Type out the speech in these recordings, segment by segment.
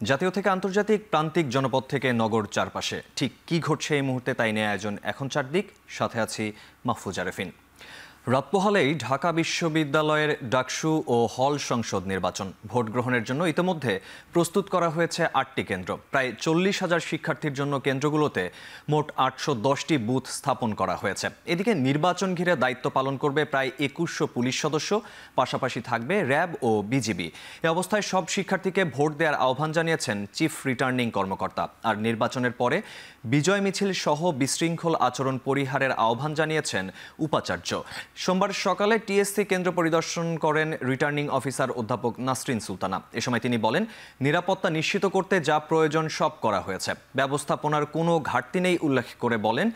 জাতীয় থেকে আন্তর্জাতিক প্রান্তিক জনপদ থেকে নগর চারপাশে ঠিক কি ঘটছে এই মুহূর্তে তাই নিয়ে আয়োজন এখন চারদিক। সাথে আছি মাহফুজ আরেফিন। রাত পোহালেই ঢাকা বিশ্ববিদ্যালয়ের ডাকসু ও হল সংসদ নির্বাচন। ভোট গ্রহণের জন্য ইতিমধ্যে প্রস্তুত করা হয়েছে ৮টি কেন্দ্র। প্রায় ৪০,০০০ শিক্ষার্থীর জন্য কেন্দ্রগুলোতে মোট ৮১০টি বুথ স্থাপন করা হয়েছে। এদিকে নির্বাচন ঘিরে দায়িত্ব পালন করবে প্রায় ২১০০ পুলিশ সদস্য, পাশাপাশি থাকবে র্যাব ও বিজিবি। এ অবস্থায় সব শিক্ষার্থীকে ভোট দেওয়ার আহ্বান জানিয়েছেন চিফ রিটার্নিং কর্মকর্তা। আর নির্বাচনের পরে বিজয় মিছিল সহ বিশৃঙ্খল আচরণ পরিহারের আহ্বান জানিয়েছেন উপাচার্য। সোমবার সকালে টিএসসি কেন্দ্র পরিদর্শন করেন রিটার্নিং অফিসার অধ্যাপক নাসরিন সুলতানা। এ সময় তিনি বলেন, নিরাপত্তা নিশ্চিত করতে যা প্রয়োজন সব করা হয়েছে, ব্যবস্থাপনার কোনো ঘাটতি নেই উল্লেখ করে বলেন,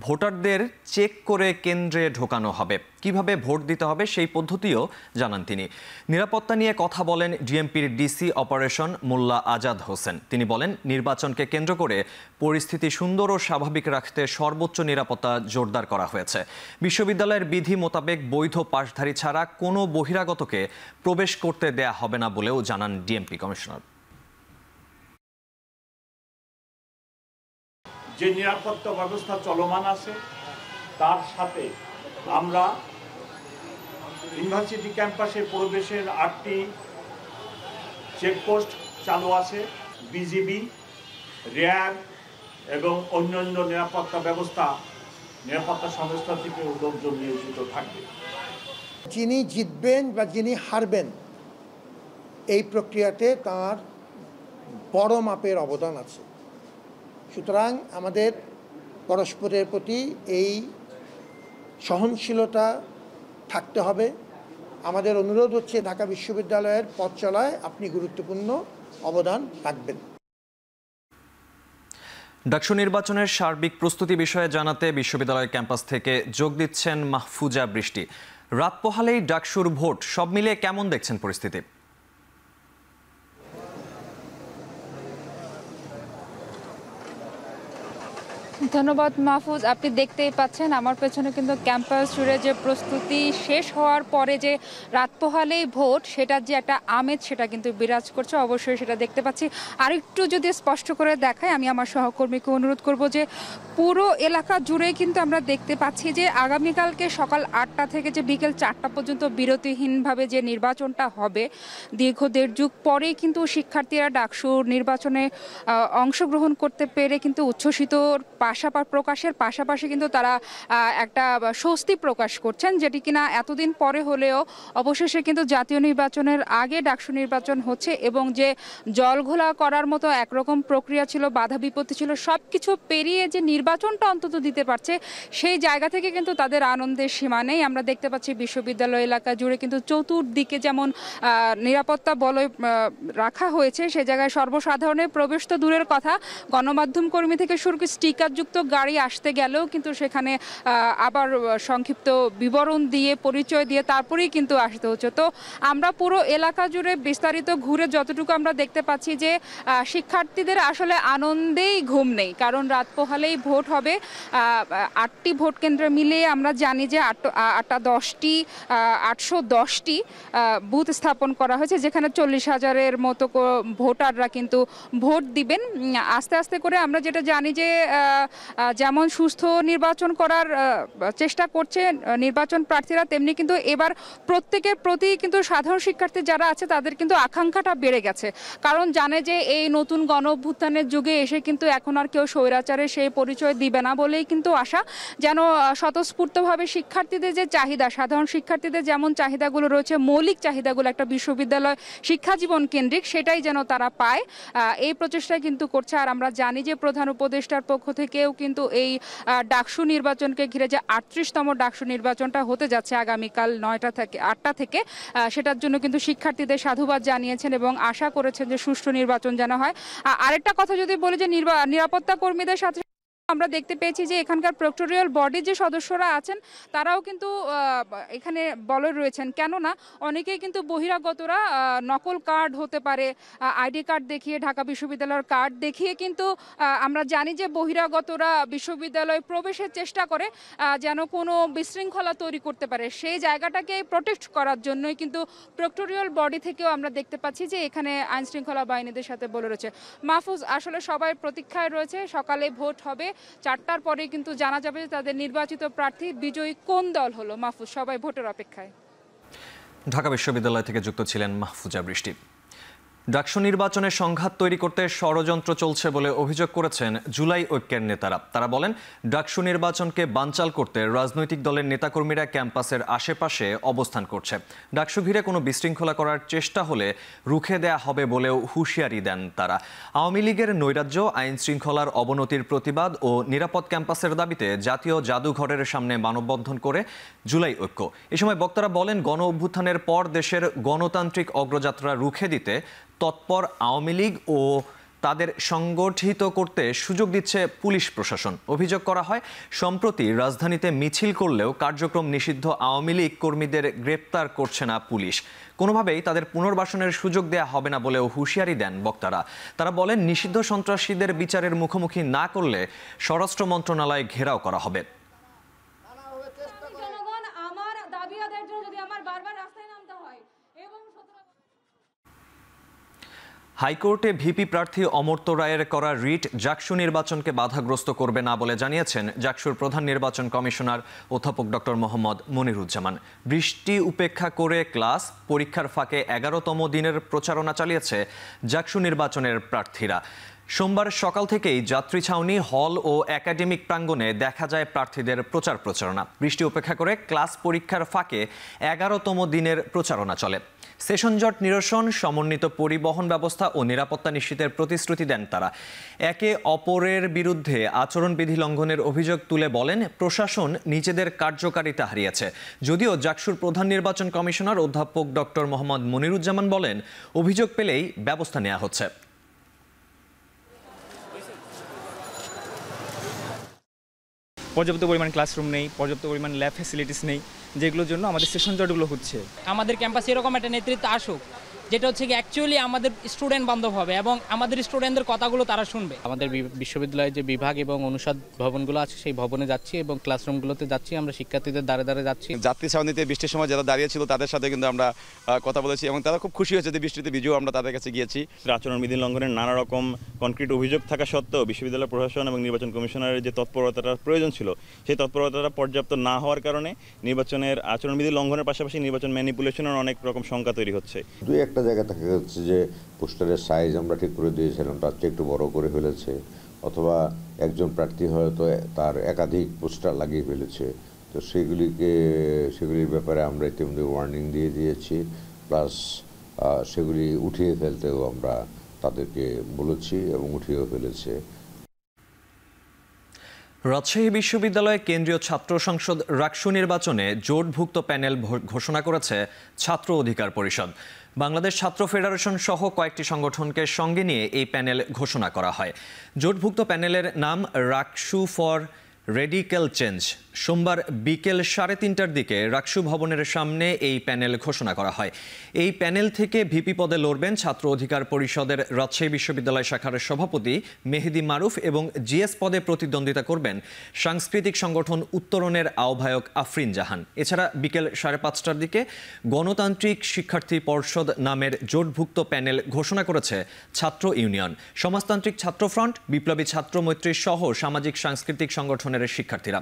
ভোটারদের চেক করে কেন্দ্রে ঢোকানো হবে। কিভাবে ভোট দিতে হবে সেই পদ্ধতিও জানান তিনি। নিরাপত্তা নিয়ে কথা বলেন ডিএমপির ডিসি অপারেশন মোল্লা আজাদ হোসেন। তিনি বলেন, নির্বাচনকে কেন্দ্র করে পরিস্থিতি সুন্দর ও স্বাভাবিক রাখতে সর্বোচ্চ নিরাপত্তা জোরদার করা হয়েছে। বিশ্ববিদ্যালয়ের বিধি মোতাবেক বৈধ পাসধারী ছাড়া কোনো বহিরাগতকে প্রবেশ করতে দেয়া হবে না বলেও জানান ডিএমপি কমিশনার। যে নিরাপত্তা ব্যবস্থা চলমান আছে তার সাথে আমরা ইউনিভার্সিটি ক্যাম্পাসে প্রবেশের ৮টি চেকপোস্ট চালু আছে। বিজিবি, র্যাব এবং অন্যান্য নিরাপত্তা সংস্থা থেকে লোকজন নিয়োজিত থাকবে। যিনি জিতবেন বা যিনি হারবেন এই প্রক্রিয়াতে তার বড় মাপের অবদান আছে। সুতরাং আমাদের পরস্পরের প্রতি এই সহনশীলতা থাকতে হবে। আমাদের অনুরোধ হচ্ছে, ঢাকা বিশ্ববিদ্যালয়ের পথ চলায় আপনি গুরুত্বপূর্ণ অবদান রাখবেন। ডাকসু নির্বাচনের সার্বিক প্রস্তুতি বিষয়ে জানাতে বিশ্ববিদ্যালয় ক্যাম্পাস থেকে যোগ দিচ্ছেন মাহফুজা বৃষ্টি। রাত পোহালেই ডাকসুর ভোট, সব মিলিয়ে কেমন দেখছেন পরিস্থিতি? ধন্যবাদ মাহফুজ। আপনি দেখতেই পাচ্ছেন আমার পেছনে কিন্তু ক্যাম্পাস জুড়ে যে প্রস্তুতি শেষ হওয়ার পরে যে রাত পোহালেই ভোট, সেটার যে একটা আমেজ সেটা কিন্তু বিরাজ করছে। অবশ্যই সেটা দেখতে পাচ্ছি। আর একটু যদি স্পষ্ট করে দেখাই, আমি আমার সহকর্মীকে অনুরোধ করব যে পুরো এলাকা জুড়ে কিন্তু আমরা দেখতে পাচ্ছি যে আগামীকালকে সকাল ৮টা থেকে যে বিকেল ৪টা পর্যন্ত বিরতিহীনভাবে যে নির্বাচনটা হবে, দীর্ঘ ১.৫ যুগ পরেই কিন্তু শিক্ষার্থীরা ডাকসু নির্বাচনে অংশগ্রহণ করতে পেরে কিন্তু উচ্ছ্বসিত প্রকাশের পাশাপাশি কিন্তু তারা একটা স্বস্তি প্রকাশ করছেন, যেটি কিনা এতদিন পরে হলেও অবশেষে কিন্তু জাতীয় নির্বাচনের আগে ডাকসু নির্বাচন হচ্ছে এবং যে জলঘোলা করার মতো একরকম প্রক্রিয়া ছিল, বাধা বিপত্তি ছিল, সব কিছু পেরিয়ে যে নির্বাচনটা অন্তত দিতে পারছে, সেই জায়গা থেকে কিন্তু তাদের আনন্দের সীমা নেই। আমরা দেখতে পাচ্ছি বিশ্ববিদ্যালয় এলাকা জুড়ে কিন্তু চতুর্দিকে যেমন নিরাপত্তা বলয় রাখা হয়েছে, সে জায়গায় সর্বসাধারণের প্রবেশ তো দূরের কথা, গণমাধ্যম কর্মী থেকে শুরু করে স্টিকারযুক্ত গাড়ি আসতে গেলেও কিন্তু সেখানে আবার সংক্ষিপ্ত বিবরণ দিয়ে, পরিচয় দিয়ে তারপরেই কিন্তু আসতে হচ্ছে। তো আমরা পুরো এলাকা জুড়ে বিস্তারিত ঘুরে যতটুকু আমরা দেখতে পাচ্ছি যে শিক্ষার্থীদের আসলে আনন্দেই ঘুম নেই, কারণ রাত পোহালেই ভোট হবে। ৮টি ভোট কেন্দ্র মিলিয়ে আমরা জানি যে ৮১০টি বুথ স্থাপন করা হয়েছে, যেখানে ৪০,০০০-এর মতো ভোটাররা কিন্তু ভোট দিবেন। আস্তে আস্তে করে আমরা যেটা জানি যে যেমন সুস্থ নির্বাচন করার চেষ্টা করছে নির্বাচন প্রার্থীরা, তেমনি কিন্তু এবার প্রত্যেকের প্রতি কিন্তু সাধারণ শিক্ষার্থী যারা আছে তাদের কিন্তু আকাঙ্ক্ষাটা বেড়ে গেছে, কারণ জানে যে এই নতুন গণ অভ্যুত্থানের যুগে এসে কিন্তু এখন আর কেউ স্বৈরাচারের সেই পরিচয় দিবে না বলেই কিন্তু আশা, যেন স্বতঃস্ফূর্তভাবে শিক্ষার্থীদের যে চাহিদা, সাধারণ শিক্ষার্থীদের যেমন চাহিদাগুলো রয়েছে, মৌলিক চাহিদাগুলো একটা বিশ্ববিদ্যালয় শিক্ষা জীবন কেন্দ্রিক, সেটাই যেন তারা পায়, এই প্রচেষ্টা কিন্তু করছে। আর আমরা জানি যে প্রধান উপদেষ্টার পক্ষ থেকেও কিন্তু এই ডাকসু নির্বাচনকে ঘিরে যে ৩৮তম ডাকসু নির্বাচনটা হতে যাচ্ছে আগামীকাল ৮টা থেকে, সেটার জন্য কিন্তু শিক্ষার্থীদের সাধুবাদ জানিয়েছেন এবং আশা করেছেন যে সুষ্ঠু নির্বাচন যেন হয়। আরেকটা কথা যদি বলি যে নিরাপত্তা কর্মীদের সাথে আমরা দেখতে পেয়েছি যে এখানকার প্রক্টোরিয়াল বডির যে সদস্যরা আছেন তারাও কিন্তু এখানে বলে রয়েছেন, কেননা অনেকেই কিন্তু বহিরাগতরা নকল কার্ড হতে পারে, আইডি কার্ড দেখিয়ে, ঢাকা বিশ্ববিদ্যালয়ের কার্ড দেখিয়ে কিন্তু আমরা জানি যে বহিরাগতরা বিশ্ববিদ্যালয়ে প্রবেশের চেষ্টা করে যেন কোনো বিশৃঙ্খলা তৈরি করতে পারে। সেই জায়গাটাকে প্রোটেক্ট করার জন্যই কিন্তু প্রক্টোরিয়াল বডি থেকেও আমরা দেখতে পাচ্ছি যে এখানে আইনশৃঙ্খলা বাহিনীদের সাথে বলে রয়েছে। মাহফুজ, আসলে সবাই প্রতীক্ষায় রয়েছে, সকালে ভোট হবে, 4টার পরে কিন্তু জানা যাবে তাদের নির্বাচিত প্রার্থী বিজয়ী কোন দল হলো। মাহফুজ, সবাই ভোটের অপেক্ষায়। ঢাকা বিশ্ববিদ্যালয় থেকে যুক্ত ছিলেন মাহফুজা বৃষ্টি। ডাকসু নির্বাচনে সংঘাত তৈরি করতে ষড়যন্ত্র চলছে বলে অভিযোগ করেছেন জুলাই ঐক্যের নেতারা। তারা বলেন, ডাকসু নির্বাচনকে বানচাল করতে রাজনৈতিক দলের নেতাকর্মীরা ক্যাম্পাসের আশেপাশে অবস্থান করছে। ডাকসু ঘিরে কোনো বিশৃঙ্খলা করার চেষ্টা হলে রুখে দেয়া হবে বলেও হুঁশিয়ারি দেন তারা। আওয়ামী লীগের নৈরাজ্য, আইন শৃঙ্খলার অবনতির প্রতিবাদ ও নিরাপদ ক্যাম্পাসের দাবিতে জাতীয় জাদুঘরের সামনে মানববন্ধন করে জুলাই ঐক্য। এ সময় বক্তারা বলেন, গণ অভ্যুত্থানের পর দেশের গণতান্ত্রিক অগ্রযাত্রা রুখে দিতে তৎপর আওয়ামী লীগ ও তাদের সংগঠিত করতে সুযোগ দিচ্ছে পুলিশ প্রশাসন। অভিযোগ করা হয়, সম্প্রতি রাজধানীতে মিছিল করলেও কার্যক্রম নিষিদ্ধ আওয়ামী লীগ কর্মীদের গ্রেপ্তার করছে না পুলিশ। কোনোভাবেই তাদের পুনর্বাসনের সুযোগ দেয়া হবে না বলেও হুঁশিয়ারি দেন বক্তারা। তারা বলেন, নিষিদ্ধ সন্ত্রাসীদের বিচারের মুখোমুখি না করলে স্বরাষ্ট্র মন্ত্রণালয় ঘেরাও করা হবে। হাইকোর্টে ভিপি প্রার্থী অমর্ত্য রায়ের করা রিট জাকসু নির্বাচনকে বাধাগ্রস্ত করবে না বলে জানিয়েছেন জাকসুর প্রধান নির্বাচন কমিশনার অধ্যাপক ডক্টর মোহাম্মদ মনিরুজ্জামান। বৃষ্টি উপেক্ষা করে ক্লাস, পরীক্ষার ফাঁকে 11তম দিনের প্রচারণা চালিয়েছে জাকসু নির্বাচনের প্রার্থীরা। সোমবার সকাল থেকেই যাত্রী ছাউনি, হল ও একাডেমিক প্রাঙ্গণে দেখা যায় প্রার্থীদের প্রচারণা। বৃষ্টি উপেক্ষা করে ক্লাস, পরীক্ষার ফাঁকে 11তম দিনের প্রচারণা চলে। সেশন জট নিরসন, সমন্বিত পরিবহন ব্যবস্থা ও নিরাপত্তা নিশ্চিতের প্রতিশ্রুতি দেন তারা। একে অপরের বিরুদ্ধে আচরণবিধি লঙ্ঘনের অভিযোগ তুলে বলেন, প্রশাসন নিজেদের কার্যকারিতা হারিয়েছে। যদিও জাকসুর প্রধান নির্বাচন কমিশনার অধ্যাপক ডক্টর মোহাম্মদ মনিরুজ্জামান বলেন, অভিযোগ পেলেই ব্যবস্থা নেওয়া হচ্ছে। পর্যাপ্ত পরিমাণ ক্লাসরুম নেই, পর্যাপ্ত পরিমাণ ল্যাব ফ্যাসিলিটিস নেই, যেগুলোর জন্য আমাদের সেশন জটগুলো হচ্ছে। আমাদের ক্যাম্পাসে এরকম একটা নেতৃত্ব আসুক যেটা হচ্ছে কি অ্যাকচুয়ালি আমাদের স্টুডেন্ট বান্ধব হবে এবং আমাদের স্টুডেন্টদের কথাগুলো তারা শুনবে। আমাদের বিশ্ববিদ্যালয়ের যে বিভাগ এবং অনুষদ ভবনগুলো আছে সেই ভবনে যাচ্ছি এবং ক্লাসরুমগুলোতে যাচ্ছি, আমরা শিক্ষার্থীদের দ্বারে দ্বারে যাচ্ছি। যাত্রী ছাউনিতে বৃষ্টির সময় যারা দাঁড়িয়ে ছিল তাদের সাথে কিন্তু আমরা কথা বলেছি এবং তারা খুব খুশি হয়েছে যে বৃষ্টিতে ভিজেও আমরা তাদের কাছে গিয়েছি। আচরণবিধি লঙ্ঘনের নানা রকম কনক্রিট অভিযোগ থাকা সত্ত্বেও বিশ্ববিদ্যালয় প্রশাসন এবং নির্বাচন কমিশনারের যে তৎপরতার প্রয়োজন ছিল সেই তৎপরতাটা পর্যাপ্ত না হওয়ার কারণে নির্বাচনের আচরণবিধি লঙ্ঘনের পাশাপাশি নির্বাচন ম্যানিপুলেশনের অনেক রকম শঙ্কা তৈরি হচ্ছে। দুই একটা জায়গা দেখা যাচ্ছে যে পোস্টারের সাইজ আমরা ঠিক করে দিয়েছিলাম, তার চেয়ে একটু বড় করে ফেলেছে, অথবা একজন প্রার্থী হয়তো তার একাধিক পোস্টার লাগিয়ে ফেলেছে। তো সেগুলির ব্যাপারে আমরা ইতিমধ্যে ওয়ার্নিং দিয়ে দিয়েছি, প্লাস সেগুলি উঠিয়ে ফেলতেও আমরা তাদেরকে বলেছি এবং উঠিয়েও ফেলেছে। রাজশাহী বিশ্ববিদ্যালয়ে কেন্দ্রীয় ছাত্র সংসদ রাকসু নির্বাচনে জোটভুক্ত প্যানেল ঘোষণা করেছে ছাত্র অধিকার পরিষদ। বাংলাদেশ ছাত্র ফেডারেশন সহ কয়েকটি সংগঠনকে সঙ্গে নিয়ে এই প্যানেল ঘোষণা করা হয়। জোটভুক্ত প্যানেলের নাম রাকসু ফর রেডিক্যাল চেঞ্জ। সোমবার বিকেল 3:30টার দিকে রাকসু ভবনের সামনে এই প্যানেল ঘোষণা করা হয়। এই প্যানেল থেকে ভিপি পদে লড়বেন ছাত্র অধিকার পরিষদের রাজশাহী বিশ্ববিদ্যালয় শাখার সভাপতি মেহেদি মারুফ এবং জিএস পদে প্রতিদ্বন্দ্বিতা করবেন সাংস্কৃতিক সংগঠন উত্তরণের আহ্বায়ক আফরিন জাহান। এছাড়া বিকেল 5:30টার দিকে গণতান্ত্রিক শিক্ষার্থী পর্ষদ নামের জোটভুক্ত প্যানেল ঘোষণা করেছে ছাত্র ইউনিয়ন, সমাজতান্ত্রিক ছাত্র ফ্রন্ট, বিপ্লবী ছাত্র মৈত্রী সহ সামাজিক সাংস্কৃতিক সংগঠনের শিক্ষার্থীরা।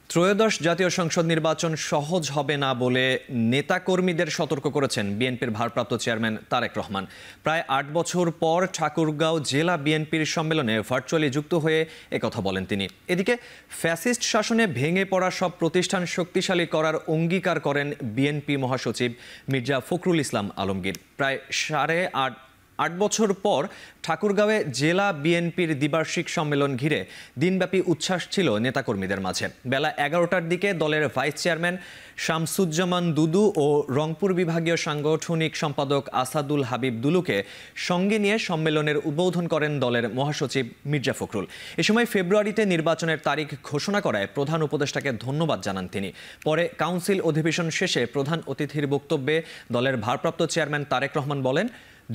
ত্রয়োদশ জাতীয় সংসদ নির্বাচন সহজ হবে না বলে নেতাকর্মীদের সতর্ক করেছেন বিএনপির ভারপ্রাপ্ত চেয়ারম্যান তারেক রহমান। প্রায় 8 বছর পর ঠাকুরগাঁও জেলা বিএনপির সম্মেলনে ভার্চুয়ালি যুক্ত হয়ে একথা বলেন তিনি। এদিকে ফ্যাসিস্ট শাসনে ভেঙে পড়া সব প্রতিষ্ঠান শক্তিশালী করার অঙ্গীকার করেন বিএনপি মহাসচিব মির্জা ফখরুল ইসলাম আলমগীর। প্রায় 8 বছর পর ঠাকুরগাঁওয়ে জেলা বিএনপির দ্বিবার্ষিক সম্মেলন ঘিরে দিনব্যাপী উচ্ছ্বাস ছিল নেতাকর্মীদের মাঝে। বেলা 11টার দিকে দলের ভাইস চেয়ারম্যান শামসুজ্জামান দুদু ও রংপুর বিভাগীয় সাংগঠনিক সম্পাদক আসাদুল হাবিব দুলুকে সঙ্গে নিয়ে সম্মেলনের উদ্বোধন করেন দলের মহাসচিব মির্জা ফখরুল। এ সময় ফেব্রুয়ারিতে নির্বাচনের তারিখ ঘোষণা করায় প্রধান উপদেষ্টাকে ধন্যবাদ জানান তিনি। পরে কাউন্সিল অধিবেশন শেষে প্রধান অতিথির বক্তব্যে দলের ভারপ্রাপ্ত চেয়ারম্যান তারেক রহমান বলেন,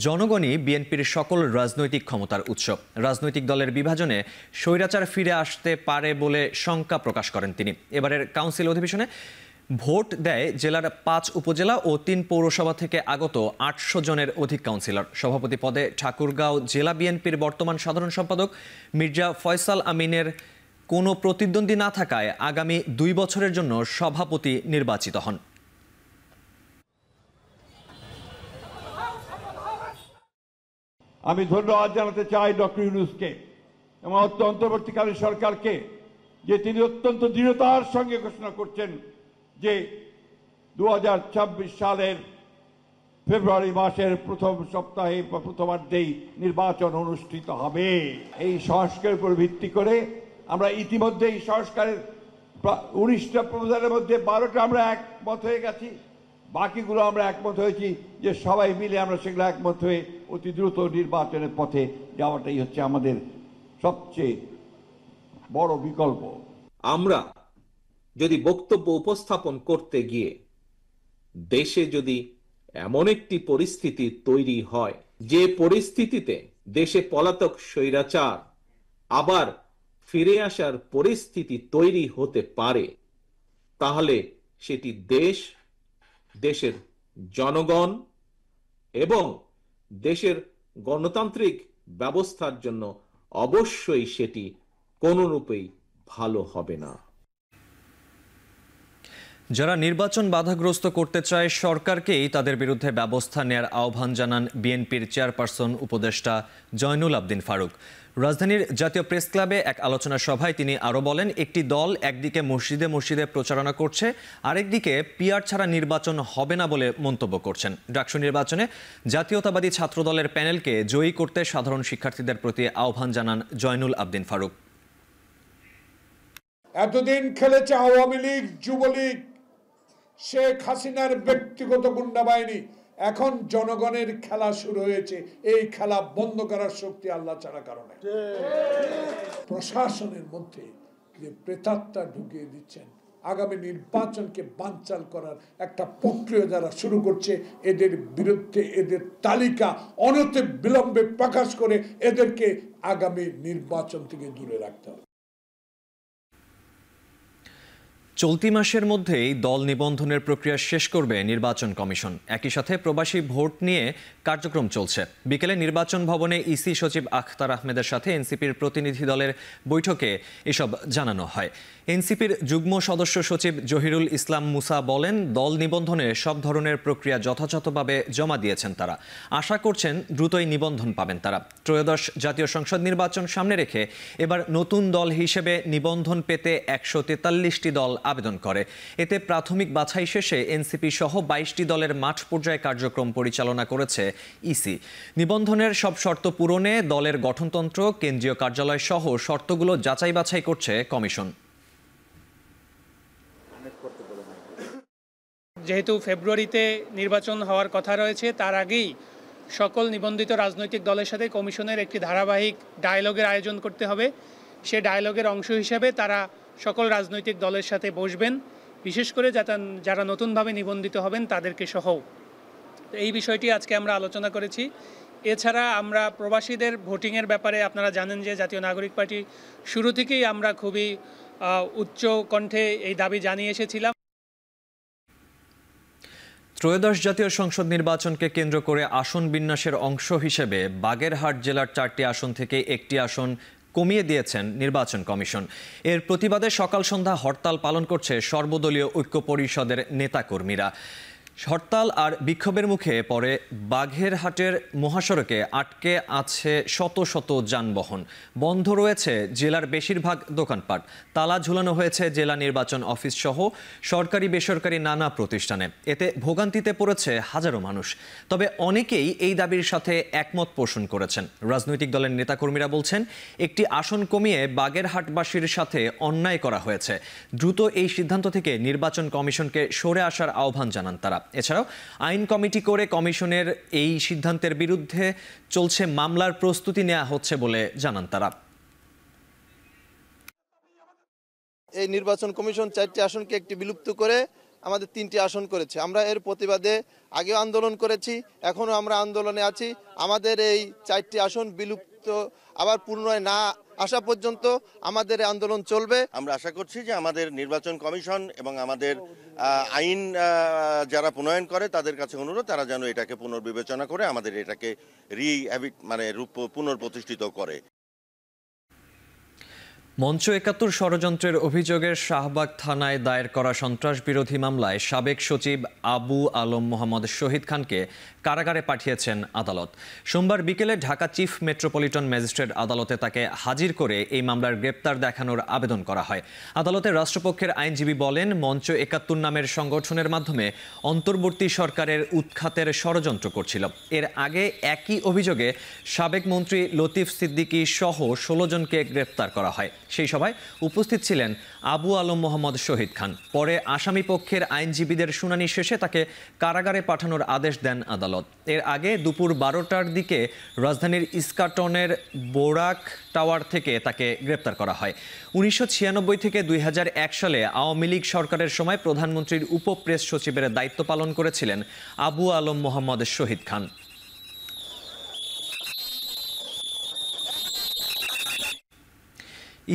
জনগণই বিএনপির সকল রাজনৈতিক ক্ষমতার উৎস। রাজনৈতিক দলের বিভাজনে স্বৈরাচার ফিরে আসতে পারে বলে শঙ্কা প্রকাশ করেন তিনি। এবারের কাউন্সিল অধিবেশনে ভোট দেয় জেলার 5 উপজেলা ও 3 পৌরসভা থেকে আগত 800 জনের অধিক কাউন্সিলর। সভাপতি পদে ঠাকুরগাঁও জেলা বিএনপির বর্তমান সাধারণ সম্পাদক মির্জা ফয়সাল আমিনের কোনো প্রতিদ্বন্দ্বী না থাকায় আগামী 2 বছরের জন্য সভাপতি নির্বাচিত হন। আমি ধন্যবাদ জানাতে চাই ডক্টর ইউনূসকে এবং অন্তর্বর্তীকালীন সরকারকে যে তিনি অত্যন্ত দৃঢ়তার সঙ্গে ঘোষণা করছেন যে 2026 সালের ফেব্রুয়ারি মাসের প্রথম সপ্তাহে বা প্রথমার্ধেই নির্বাচন অনুষ্ঠিত হবে। এই সংস্কারের উপর ভিত্তি করে আমরা ইতিমধ্যে এই সংস্কারের 19টা প্রপোজালের মধ্যে 12টা আমরা একমত হয়ে গেছি, বাকিগুলো আমরা একমত হয়েছি যে সবাই মিলে আমরা সেগুলো একমত হয়ে অতি দ্রুত নির্বাচনের পথে যাওয়াটাই হচ্ছে আমাদের সবচেয়ে বড় বিকল্প। আমরা যদি বক্তব্য উপস্থাপন করতে গিয়ে দেশে যদি এমন একটি পরিস্থিতি তৈরি হয় যে পরিস্থিতিতে দেশে পলাতক স্বৈরাচার আবার ফিরে আসার পরিস্থিতি তৈরি হতে পারে, তাহলে সেটি দেশ, দেশের জনগণ এবং দেশের গণতান্ত্রিক ব্যবস্থার জন্য অবশ্যই সেটি কোনরূপেই ভালো হবে না। যারা নির্বাচন বাধাগ্রস্ত করতে চায় সরকারকেই তাদের বিরুদ্ধে ব্যবস্থা নেয়ার আহ্বান জানান বিএনপির চেয়ারপারসন উপদেষ্টা জয়নুল আবদিন ফারুক। রাজধানীর জাতীয় প্রেস ক্লাবে এক আলোচনা সভায় তিনি আরও বলেন, একটি দল একদিকে মসজিদে মসজিদে প্রচারণা করছে, আরেকদিকে পিআর ছাড়া নির্বাচন হবে না বলে মন্তব্য করছেন। ডাকসু নির্বাচনে জাতীয়তাবাদী ছাত্রদলের প্যানেলকে জয়ী করতে সাধারণ শিক্ষার্থীদের প্রতি আহ্বান জানান জয়নুল আবদিন ফারুক। এতদিন খেলেছে আওয়ামী লীগ, যুবলীগ, শেখ হাসিনার ব্যক্তিগত গুন্ডা বাহিনী, এখন জনগণের খেলা শুরু হয়েছে। এই খেলা বন্ধ করার শক্তি আল্লাহ ছাড়া কারণে প্রশাসনের মধ্যে যে প্রেতাত্মা ঢুকিয়ে দিচ্ছেন, আগামী নির্বাচনকে বানচাল করার একটা প্রক্রিয়া যারা শুরু করছে, এদের বিরুদ্ধে এদের তালিকা অনতি বিলম্বে প্রকাশ করে এদেরকে আগামী নির্বাচন থেকে দূরে রাখতে হবে। চলতি মাসের মধ্যেই দল নিবন্ধনের প্রক্রিয়া শেষ করবে নির্বাচন কমিশন। একই সাথে প্রবাসী ভোট নিয়ে কার্যক্রম চলছে। বিকেলে নির্বাচন ভবনে ইসি সচিব আখতার আহমেদের সাথে এনসিপির প্রতিনিধি দলের বৈঠকে এসব জানানো হয়। এনসিপির যুগ্ম সদস্য সচিব জহিরুল ইসলাম মুসা বলেন, দল নিবন্ধনে সব ধরনের প্রক্রিয়া যথাযথভাবে জমা দিয়েছেন তারা। আশা করছেন দ্রুতই নিবন্ধন পাবেন তারা। ত্রয়োদশ জাতীয় সংসদ নির্বাচন সামনে রেখে এবার নতুন দল হিসেবে নিবন্ধন পেতে 143টি দল আবেদন করে। এতে প্রাথমিক বাছাই শেষে এনসিপি সহ 22টি দলের মাঠ পর্যায়ে কার্যক্রম পরিচালনা করেছে ইসি। নিবন্ধনের সব শর্ত পূরণে দলের গঠনতন্ত্র, কেন্দ্রীয় কার্যালয় সহ শর্তগুলো যাচাই বাছাই করছে কমিশন। যেহেতু ফেব্রুয়ারিতে নির্বাচন হওয়ার কথা রয়েছে, তার আগেই সকল নিবন্ধিত রাজনৈতিক দলের সাথে কমিশনের একটি ধারাবাহিক ডায়ালগের আয়োজন করতে হবে। সে ডায়ালগের অংশ হিসেবে তারা সকল রাজনৈতিক দলের সাথে বসবেন, বিশেষ করে যারা নতুনভাবে নিবন্ধিত হবেন তাদেরকে সহ। এই বিষয়টি আজকে আমরা আলোচনা করেছি। এছাড়া আমরা প্রবাসীদের ভোটিংয়ের ব্যাপারে আপনারা জানেন যে জাতীয় নাগরিক পার্টি শুরু থেকেই আমরা খুবই উচ্চ কণ্ঠে এই দাবি জানিয়ে এসেছিলাম। ত্রয়োদশ জাতীয় সংসদ নির্বাচনকে কেন্দ্র করে আসন বিন্যাসের অংশ হিসেবে বাগেরহাট জেলার 4টি আসন থেকে একটি আসন কমিয়ে দিয়েছেন নির্বাচন কমিশন। এর প্রতিবাদে সকাল সন্ধ্যা হরতাল পালন করছে সর্বদলীয় ঐক্য পরিষদের নেতাকর্মীরা। হরতাল আর বিক্ষোভের মুখে পরে বাঘেরহাটের মহাসড়কে আটকে আছে শত শত যানবাহন। বন্ধ রয়েছে জেলার বেশিরভাগ দোকানপাট। তালা ঝুলানো হয়েছে জেলা নির্বাচন অফিস সহ সরকারি বেসরকারি নানা প্রতিষ্ঠানে। এতে ভোগান্তিতে পড়েছে হাজারো মানুষ। তবে অনেকেই এই দাবির সাথে একমত পোষণ করেছেন। রাজনৈতিক দলের নেতাকর্মীরা বলছেন, একটি আসন কমিয়ে বাগেরহাটবাসীর সাথে অন্যায় করা হয়েছে। দ্রুত এই সিদ্ধান্ত থেকে নির্বাচন কমিশনকে সরে আসার আহ্বান জানান তারা। এছাড়াও আইন কমিটি করে কমিশনের এই সিদ্ধান্তের বিরুদ্ধে চলছে মামলার প্রস্তুতি নেওয়া হচ্ছে বলে জানান তারা। এই নির্বাচন কমিশন 4টি আসনকে একটি বিলুপ্ত করে আমাদের 3টি আসন করেছে। আমরা এর প্রতিবাদে আগেও আন্দোলন করেছি, এখনও আমরা আন্দোলনে আছি। আমাদের এই 4টি আসন বিলুপ্ত আবার পুনরায় না আসা পর্যন্ত আমাদের আন্দোলন চলবে। আমরা আশা করছি যে আমাদের নির্বাচন কমিশন এবং আমাদের আইন যারা প্রণয়ন করে তাদের কাছে অনুরোধ, তারা যেন এটাকে পুনর্বিবেচনা করে আমাদের এটাকে পুনর্প্রতিষ্ঠিত করে। মঞ্চ ৭১ ষড়যন্ত্রের অভিযোগের শাহবাগ থানায় দায়ের করা সন্ত্রাস বিরোধী মামলায় সাবেক সচিব আবু আলম মোহাম্মদ শহীদ খানকে কারাগারে পাঠিয়েছেন আদালত। সোমবার বিকেলে ঢাকা চিফ মেট্রোপলিটন ম্যাজিস্ট্রেট আদালতে তাকে হাজির করে এই মামলার গ্রেপ্তার দেখানোর আবেদন করা হয়। আদালতের রাষ্ট্রপক্ষের আইনজীবী বলেন, মঞ্চ ৭১ নামের সংগঠনের মাধ্যমে অন্তর্বর্তী সরকারের উৎখাতের ষড়যন্ত্র করছিল। এর আগে একই অভিযোগে সাবেক মন্ত্রী লতিফ সিদ্দিকী সহ ১৬ জনকে গ্রেপ্তার করা হয়। সেই সভায় উপস্থিত ছিলেন আবু আলম মোহাম্মদ শহীদ খান। পরে আসামি পক্ষের আইনজীবীদের শুনানি শেষে তাকে কারাগারে পাঠানোর আদেশ দেন আদালত। এর আগে দুপুর ১২টার দিকে রাজধানীর ইস্কাটনের বোরাক টাওয়ার থেকে তাকে গ্রেপ্তার করা হয়। ১৯৯৬ থেকে ২০০১ সালে আওয়ামী লীগ সরকারের সময় প্রধানমন্ত্রীর উপপ্রেস সচিবের দায়িত্ব পালন করেছিলেন আবু আলম মোহাম্মদ শহীদ খান।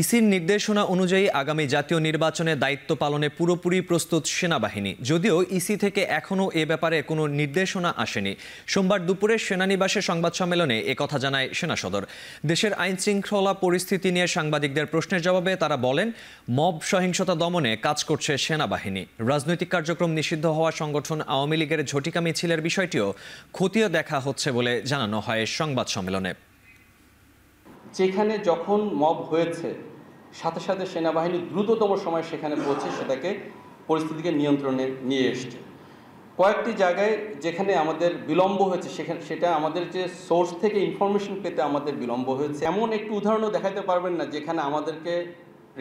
ইসির নির্দেশনা অনুযায়ী আগামী জাতীয় নির্বাচনে দায়িত্ব পালনে পুরোপুরি প্রস্তুত সেনাবাহিনী। যদিও ইসি থেকে এখনও এ ব্যাপারে কোনো নির্দেশনা আসেনি। সোমবার দুপুরে সেনানিবাসে সংবাদ সম্মেলনে একথা জানায় সেনা সদর। দেশের আইন শৃঙ্খলা পরিস্থিতি নিয়ে সাংবাদিকদের প্রশ্নের জবাবে তারা বলেন, মব সহিংসতা দমনে কাজ করছে সেনাবাহিনী। রাজনৈতিক কার্যক্রম নিষিদ্ধ হওয়া সংগঠন আওয়ামী লীগের ঝটিকা মিছিলের বিষয়টিও খতিয়ে দেখা হচ্ছে বলে জানানো হয় সংবাদ সম্মেলনে। যেখানে যখন মব হয়েছে সাথে সাথে সেনাবাহিনী দ্রুততম সময় সেখানে পৌঁছে সেটাকে পরিস্থিতিকে নিয়ন্ত্রণে নিয়ে এসছে। কয়েকটি জায়গায় যেখানে আমাদের বিলম্ব হয়েছে সেটা আমাদের যে সোর্স থেকে ইনফরমেশন পেতে আমাদের বিলম্ব হয়েছে। এমন একটু উদাহরণও দেখাতে পারবেন না যেখানে আমাদেরকে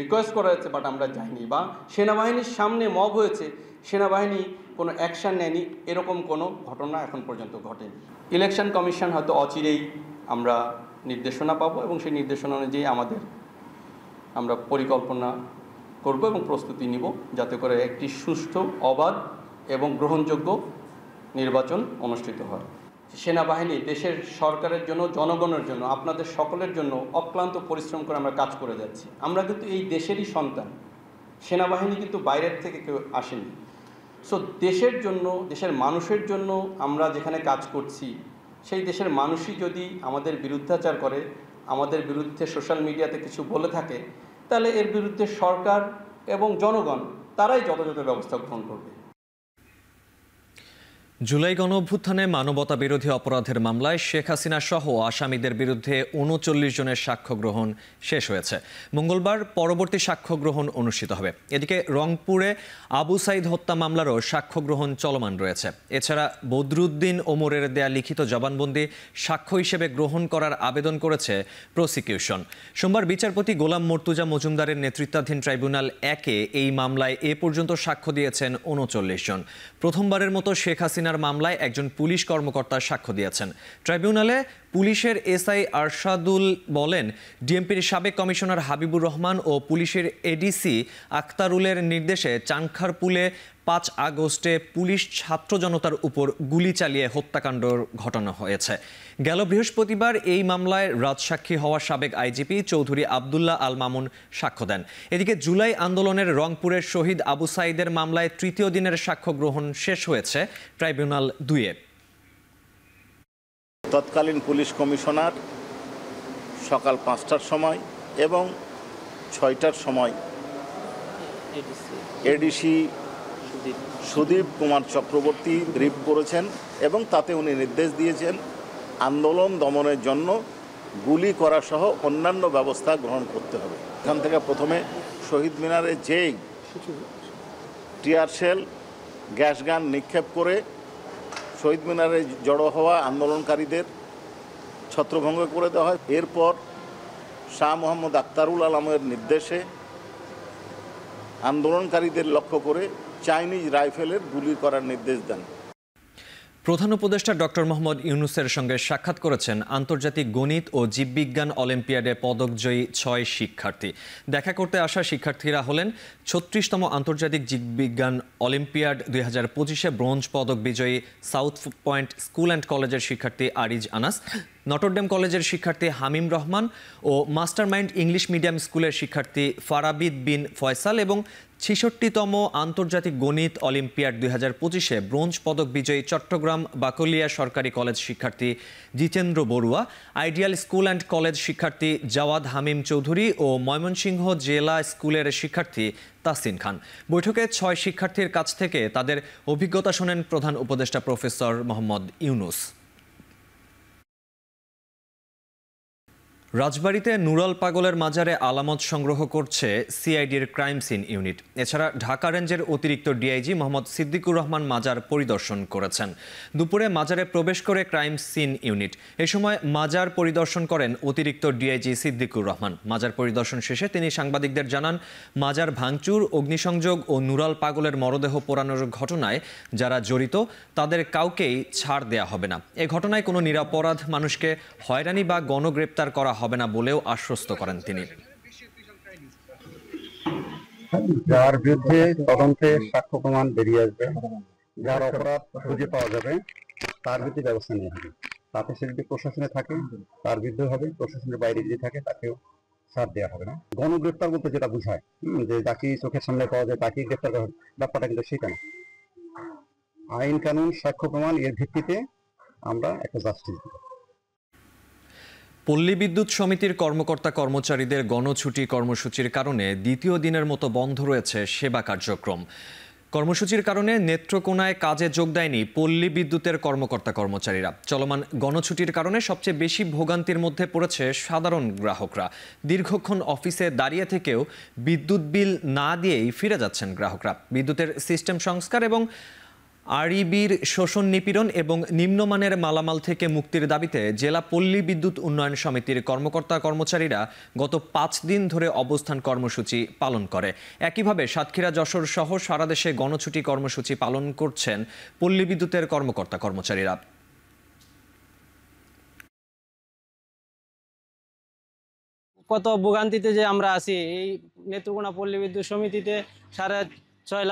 রিকোয়েস্ট করা হয়েছে বাট আমরা যাইনি, বা সেনাবাহিনীর সামনে মব হয়েছে সেনাবাহিনী কোনো অ্যাকশান নেয়নি, এরকম কোনো ঘটনা এখন পর্যন্ত ঘটেনি। ইলেকশন কমিশন হয়তো অচিরেই আমরা নির্দেশনা পাবো এবং সেই নির্দেশনা অনুযায়ী আমরা পরিকল্পনা করব এবং প্রস্তুতি নিব যাতে করে একটি সুষ্ঠু, অবাধ এবং গ্রহণযোগ্য নির্বাচন অনুষ্ঠিত হয়। সেনাবাহিনী দেশের সরকারের জন্য, জনগণের জন্য, আপনাদের সকলের জন্য অক্লান্ত পরিশ্রম করে আমরা কাজ করে যাচ্ছি। আমরা কিন্তু এই দেশেরই সন্তান, সেনাবাহিনী কিন্তু বাইরের থেকে কেউ আসেনি। সো দেশের জন্য, দেশের মানুষের জন্য আমরা যেখানে কাজ করছি, সেই দেশের মানুষই যদি আমাদের বিরুদ্ধাচার করে, আমাদের বিরুদ্ধে সোশ্যাল মিডিয়াতে কিছু বলে থাকে, তাহলে এর বিরুদ্ধে সরকার এবং জনগণ তারাই যথাযথ ব্যবস্থা গ্রহণ করবে। জুলাই গণঅভ্যুত্থানে মানবতা বিরোধী অপরাধের মামলায় শেখ হাসিনা সহ আসামিদের বিরুদ্ধে ৩৯ জনের সাক্ষ্য গ্রহণ শেষ হয়েছে। মঙ্গলবার পরবর্তী সাক্ষ্য গ্রহণ অনুষ্ঠিত হবে। এদিকে রংপুরে আবু সাইদ হত্যা মামলারও সাক্ষ্য গ্রহণ চলমান রয়েছে। এছাড়া বদরুদ্দিন ওমরের দেয়া লিখিত জবানবন্দি সাক্ষ্য হিসেবে গ্রহণ করার আবেদন করেছে প্রসিকিউশন। সোমবার বিচারপতি গোলাম মর্তুজা মজুমদারের নেতৃত্বাধীন ট্রাইব্যুনাল ১-এ এই মামলায় এ পর্যন্ত সাক্ষ্য দিয়েছেন ৩৯ জন। প্রথমবারের মতো শেখ হাসিনার মামলায় একজন পুলিশ কর্মকর্তা সাক্ষ্য দিয়েছেন। ট্রাইব্যুনালে পুলিশের এসআই আরশাদুল বলেন, ডিএমপির সাবেক কমিশনার হাবিবুর রহমান ও পুলিশের এডিসি আক্তারুলের নির্দেশে চানখারপুলে ৫ আগস্টে পুলিশ ছাত্র জনতার উপর গুলি চালিয়ে হত্যাকাণ্ডর ঘটনা হয়েছে। গেল বৃহস্পতিবার এই মামলায় রাজসাক্ষী হওয়া সাবেক আইজিপি চৌধুরী আবদুল্লাহ আল মামুন সাক্ষ্য দেন। এদিকে জুলাই আন্দোলনের রংপুরের শহীদ আবু সাইদের মামলায় তৃতীয় দিনের সাক্ষ্য গ্রহণ শেষ হয়েছে ট্রাইব্যুনাল ২-এ। তৎকালীন পুলিশ কমিশনার সকাল ৫টার সময় এবং ৬টার সময় এডিসি সুদীপ কুমার চক্রবর্তী ব্রিফ করেছেন এবং তাতে উনি নির্দেশ দিয়েছেন আন্দোলন দমনের জন্য গুলি করা সহ অন্যান্য ব্যবস্থা গ্রহণ করতে হবে। এখান থেকে প্রথমে শহীদ মিনারে যেই টিয়ার শেল গ্যাস গান নিক্ষেপ করে শহীদ মিনারে জড়ো হওয়া আন্দোলনকারীদের ছত্রভঙ্গ করে দেওয়া হয়। এরপর শাহ মোহাম্মদ আখতারুল আলমের নির্দেশে আন্দোলনকারীদের লক্ষ্য করে চাইনিজ রাইফেলের গুলি করার নির্দেশ দেন। প্রধান উপদেষ্টা ডক্টর মোহাম্মদ ইউনূসের সঙ্গে সাক্ষাৎ করেছেন আন্তর্জাতিক গণিত ও জীববিজ্ঞান অলিম্পিয়াডে পদকজয়ী ৬ শিক্ষার্থী। দেখা করতে আসা শিক্ষার্থীরা হলেন ৩৬তম আন্তর্জাতিক জীববিজ্ঞান অলিম্পিয়াড ২০২৫-এ ব্রোঞ্জ পদক বিজয়ী সাউথ পয়েন্ট স্কুল অ্যান্ড কলেজের শিক্ষার্থী আরিজ আনাস, নটরডেম কলেজের শিক্ষার্থী হামিম রহমান ও মাস্টারমাইন্ড ইংলিশ মিডিয়াম স্কুলের শিক্ষার্থী ফারাবিদ বিন ফয়সাল এবং ৬৬তম আন্তর্জাতিক গণিত অলিম্পিয়াড ২০২৫-এ ব্রোঞ্জ পদক বিজয়ী চট্টগ্রাম বাকলিয়া সরকারি কলেজ শিক্ষার্থী Jitendra Barua, ideal school and college শিক্ষার্থী জাওয়াদ হামিম চৌধুরী ও ময়মনসিংহ জেলা স্কুলের শিক্ষার্থী তাসিন খান। বৈঠকে ৬ শিক্ষার্থীর কাছ থেকে তাদের অভিজ্ঞতা শোনেন প্রধান উপদেষ্টা প্রফেসর মোহাম্মদ ইউনূস। রাজবাড়ীতে নুরাল পাগলের মাজারে আলামত সংগ্রহ করছে সিআইডির ক্রাইম সিন ইউনিট। এছাড়া ঢাকা রেঞ্জের অতিরিক্ত ডিআইজি মোহাম্মদ সিদ্দিকুর রহমান মাজার পরিদর্শন করেছেন। দুপুরে মাজারে প্রবেশ করে ক্রাইম সিন ইউনিট। এ সময় মাজার পরিদর্শন করেন অতিরিক্ত ডিআইজি সিদ্দিকুর রহমান। মাজার পরিদর্শন শেষে তিনি সাংবাদিকদের জানান, মাজার ভাঙচুর, অগ্নিসংযোগ ও নুরাল পাগলের মরদেহ পোড়ানোর ঘটনায় যারা জড়িত তাদের কাউকেই ছাড় দেয়া হবে না। এ ঘটনায় কোনো নিরপরাধ মানুষকে হয়রানি বা গণগ্রেপ্তার করা হবে না বলেও আশ্বস্ত করেন তিনি। যার বিরুদ্ধে তদন্তে সাক্ষ্য প্রমাণ বেরিয়ে আসবে, যার অপরাধ খুঁজে পাওয়া যাবে, তার বিরুদ্ধে ব্যবস্থা নেওয়া হবে। তাতে সে যদি প্রশাসনে থাকে তার বিরুদ্ধে হবে, প্রশাসনের বাইরে যদি থাকে তাকেও ছাড় দেওয়া হবে না। গণগ্রেপ্তার বলতে যেটা বোঝায় যে যাকে চোখের সামনে পাওয়া যায় তাকেই গ্রেপ্তার করা হবে, ব্যাপারটা কিন্তু সেটা না। আইন কানুন সাক্ষ্য প্রমাণ এর ভিত্তিতে আমরা একটা জাস্টিস দিব। পল্লী বিদ্যুৎ সমিতির কর্মকর্তা কর্মচারীদের গণছুটি কর্মসূচির কারণে দ্বিতীয় দিনের মতো বন্ধ রয়েছে সেবা কার্যক্রম। কর্মসূচির কারণে নেত্রকোনায় কাজে যোগ দেয়নি পল্লী বিদ্যুতের কর্মকর্তা কর্মচারীরা। চলমান গণছুটির কারণে সবচেয়ে বেশি ভোগান্তির মধ্যে পড়েছে সাধারণ গ্রাহকরা। দীর্ঘক্ষণ অফিসে দাঁড়িয়ে থেকেও বিদ্যুৎ বিল না দিয়েই ফিরে যাচ্ছেন গ্রাহকরা। বিদ্যুতের সিস্টেম সংস্কার এবং আরইবির শোষণ নিপীড়ন এবং নিম্নমানের মালামাল থেকে মুক্তির দাবিতে জেলা পল্লী বিদ্যুৎ উন্নয়ন সমিতির কর্মকর্তা কর্মচারীরা গত ৫ দিন ধরে অবস্থান কর্মসূচি পালন করে। একইভাবে সাতক্ষীরা, যশোর সহ সারা দেশে গণছুটি কর্মসূচি পালন করছেন পল্লী বিদ্যুতের কর্মকর্তা কর্মচারীরা। কত ভোগান্তিতে যে আমরা আছি, এই নেত্রকোনা পল্লী বিদ্যুৎ সমিতিতে ৬.৫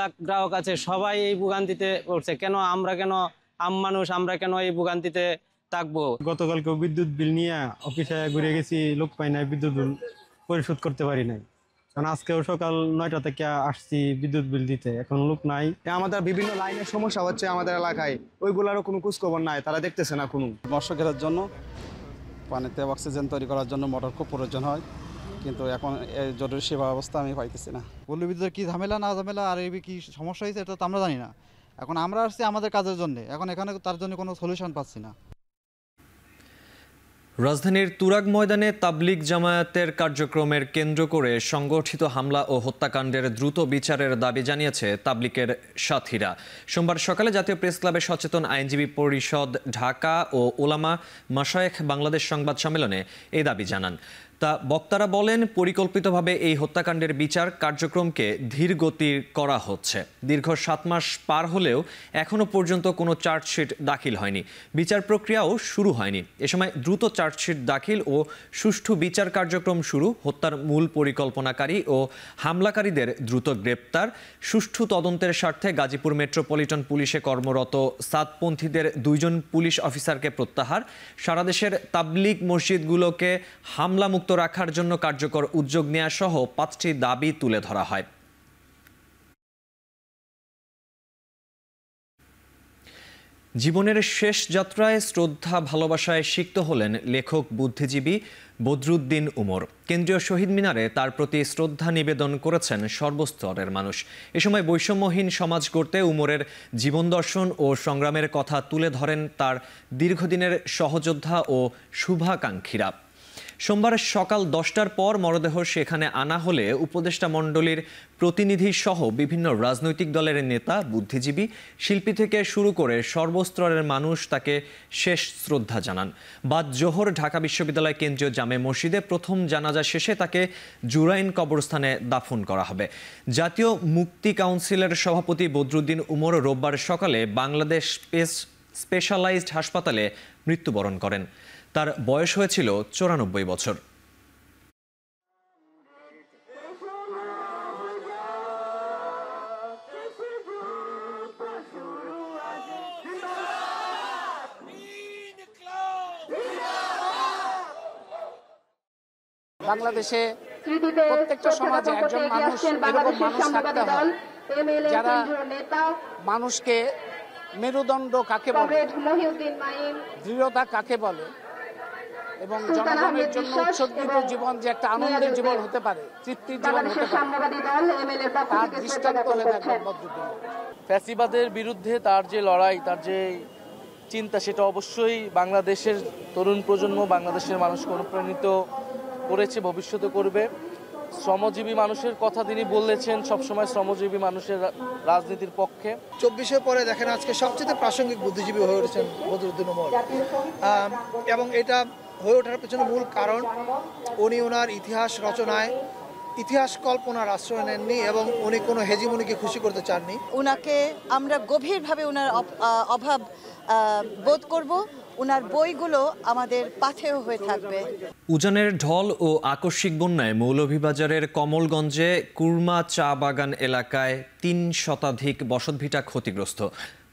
লাখ গ্রাহক আছে, সবাই এই ভোগান্তিতে পড়ছে। কেন আমরা, কেন আম মানুষ আমরা কেন এই ভোগান্তিতে থাকবো? গতকালকে বিদ্যুৎ বিল নিয়ে অফিসে ঘুরে গেছি, লোক পাই নাই, বিদ্যুৎ বিল পরিশোধ করতে পারি নাই। কারণ আজকেও সকাল ৯টা থেকে আসছি বিদ্যুৎ বিল দিতে, এখন লোক নাই। আমাদের বিভিন্ন লাইনের সমস্যা হচ্ছে আমাদের এলাকায়, ওইগুলোরও কোনো খোঁজখবর নাই, তারা দেখতেছে না কোনো। বর্ষকের জন্য পানিতে অক্সিজেন তৈরি করার জন্য মোটর খুব প্রয়োজন হয়, কিন্তু এখন জরুরি সেবা ব্যবস্থা আমি পাইতেছি না। পল্লী বিদ্যুতের কী ঝামেলা না ঝামেলা আর এই কী সমস্যা হয়েছে এটা তো আমরা জানি না। এখন আমরা আসছি আমাদের কাজের জন্য, এখন এখানে তার জন্য কোনো সলিউশন পাচ্ছি না। রাজধানীর তুরাগ ময়দানে তাবলিগ জামায়াতের কার্যক্রমের কেন্দ্র করে সংগঠিত হামলা ও হত্যাকাণ্ডের দ্রুত বিচারের দাবি জানিয়েছে তাবলিগের সাথীরা। সোমবার সকালে জাতীয় প্রেস ক্লাবে সচেতন আইনজীবী পরিষদ ঢাকা ও ওলামা মাশায়েখ বাংলাদেশ সংবাদ সম্মেলনে এই দাবি জানান। তা বক্তারা বলেন, পরিকল্পিতভাবে এই হত্যাকাণ্ডের বিচার কার্যক্রমকে ধীর গতি করা হচ্ছে। দীর্ঘ ৭ মাস পার হলেও এখনও পর্যন্ত কোনো চার্জশিট দাখিল হয়নি, বিচার প্রক্রিয়াও শুরু হয়নি। এ সময় দ্রুত চার্জশিট দাখিল ও সুষ্ঠু বিচার কার্যক্রম শুরু, হত্যার মূল পরিকল্পনাকারী ও হামলাকারীদের দ্রুত গ্রেপ্তার, সুষ্ঠু তদন্তের স্বার্থে গাজীপুর মেট্রোপলিটন পুলিশে কর্মরত সাদপন্থীদের 2 জন পুলিশ অফিসারকে প্রত্যাহার, সারা দেশের তাবলিগ মসজিদগুলোকে হামলা মুক্ত রাখার জন্য কার্যকর উদ্যোগ নেওয়া সহ 5টি দাবি তুলে ধরা হয়। জীবনের শেষ যাত্রায় শ্রদ্ধা ভালোবাসায় সিক্ত হলেন লেখক বুদ্ধিজীবী বদরুদ্দিন উমর। কেন্দ্রীয় শহীদ মিনারে তার প্রতি শ্রদ্ধা নিবেদন করেছেন সর্বস্তরের মানুষ। এ সময় বৈষম্যহীন সমাজ গড়তে উমরের জীবন দর্শন ও সংগ্রামের কথা তুলে ধরেন তার দীর্ঘদিনের সহযোদ্ধা ও শুভাকাঙ্ক্ষীরা। সোমবার সকাল 10টার পর মরদেহ সেখানে আনা হলে উপদেষ্টা মণ্ডলীর প্রতিনিধি সহ বিভিন্ন রাজনৈতিক দলের নেতা, বুদ্ধিজীবী, শিল্পী থেকে শুরু করে সর্বস্তরের মানুষ তাকে শেষ শ্রদ্ধা জানান। বাদ জোহর ঢাকা বিশ্ববিদ্যালয় কেন্দ্রীয় জামে মসজিদে প্রথম জানাজা শেষে তাকে জুরাইন কবরস্থানে দাফন করা হবে। জাতীয় মুক্তি কাউন্সিলের সভাপতি বদরুদ্দিন উমর রোববার সকালে বাংলাদেশ স্পেশালাইজড হাসপাতালে মৃত্যুবরণ করেন। তার বয়স হয়েছিল 94 বছর। বাংলাদেশে প্রত্যেকটা সমাজে একজন মানুষ এরকম মানুষ থাকতে হয় যারা মানুষকে মেরুদণ্ড কাকে বলে, দৃঢ়তা কাকে বলে এবং জনগণের জন্য উৎসর্গিত জীবন যে একটা আনন্দের জীবন হতে পারে, তৃপ্তির জীবন হতে পারে, তার দৃষ্টান্ত হয়ে থাকবেন বদরুদ্দিন। ফ্যাসিবাদের বিরুদ্ধে তার যে লড়াই, তার যে চিন্তা, সেটা অবশ্যই বাংলাদেশের তরুণ প্রজন্ম, বাংলাদেশের মানুষকে অনুপ্রাণিত করেছে, ভবিষ্যতে করবে। শ্রমজীবী মানুষের কথা তিনি বলেছেন, সবসময় শ্রমজীবী মানুষের রাজনীতির পক্ষে। 24-এর পরে দেখেন আজকে সবচেয়ে প্রাসঙ্গিক বুদ্ধিজীবী হয়ে উঠেছেন বদরুদ্দিন উমর, এবং এটা হয়ে ওঠার পেছনে মূল কারণ উনি ওনার ইতিহাস রচনায় ইতিহাস কল্পনার আশ্রয় নেননি এবং উনি কোনো হেজিমনিকে খুশি করতে চাননি। ওনাকে আমরা গভীরভাবে ওনার অভাব বোধ করব। ওনার বইগুলো আমাদের পাথেয় হয়ে থাকবে। উজানের ঢল ও আকস্মিক বন্যায় মৌলভীবাজারের কমলগঞ্জে কুরমা চা বাগান এলাকায় 3 শতাধিক বসতভিটা ক্ষতিগ্রস্ত।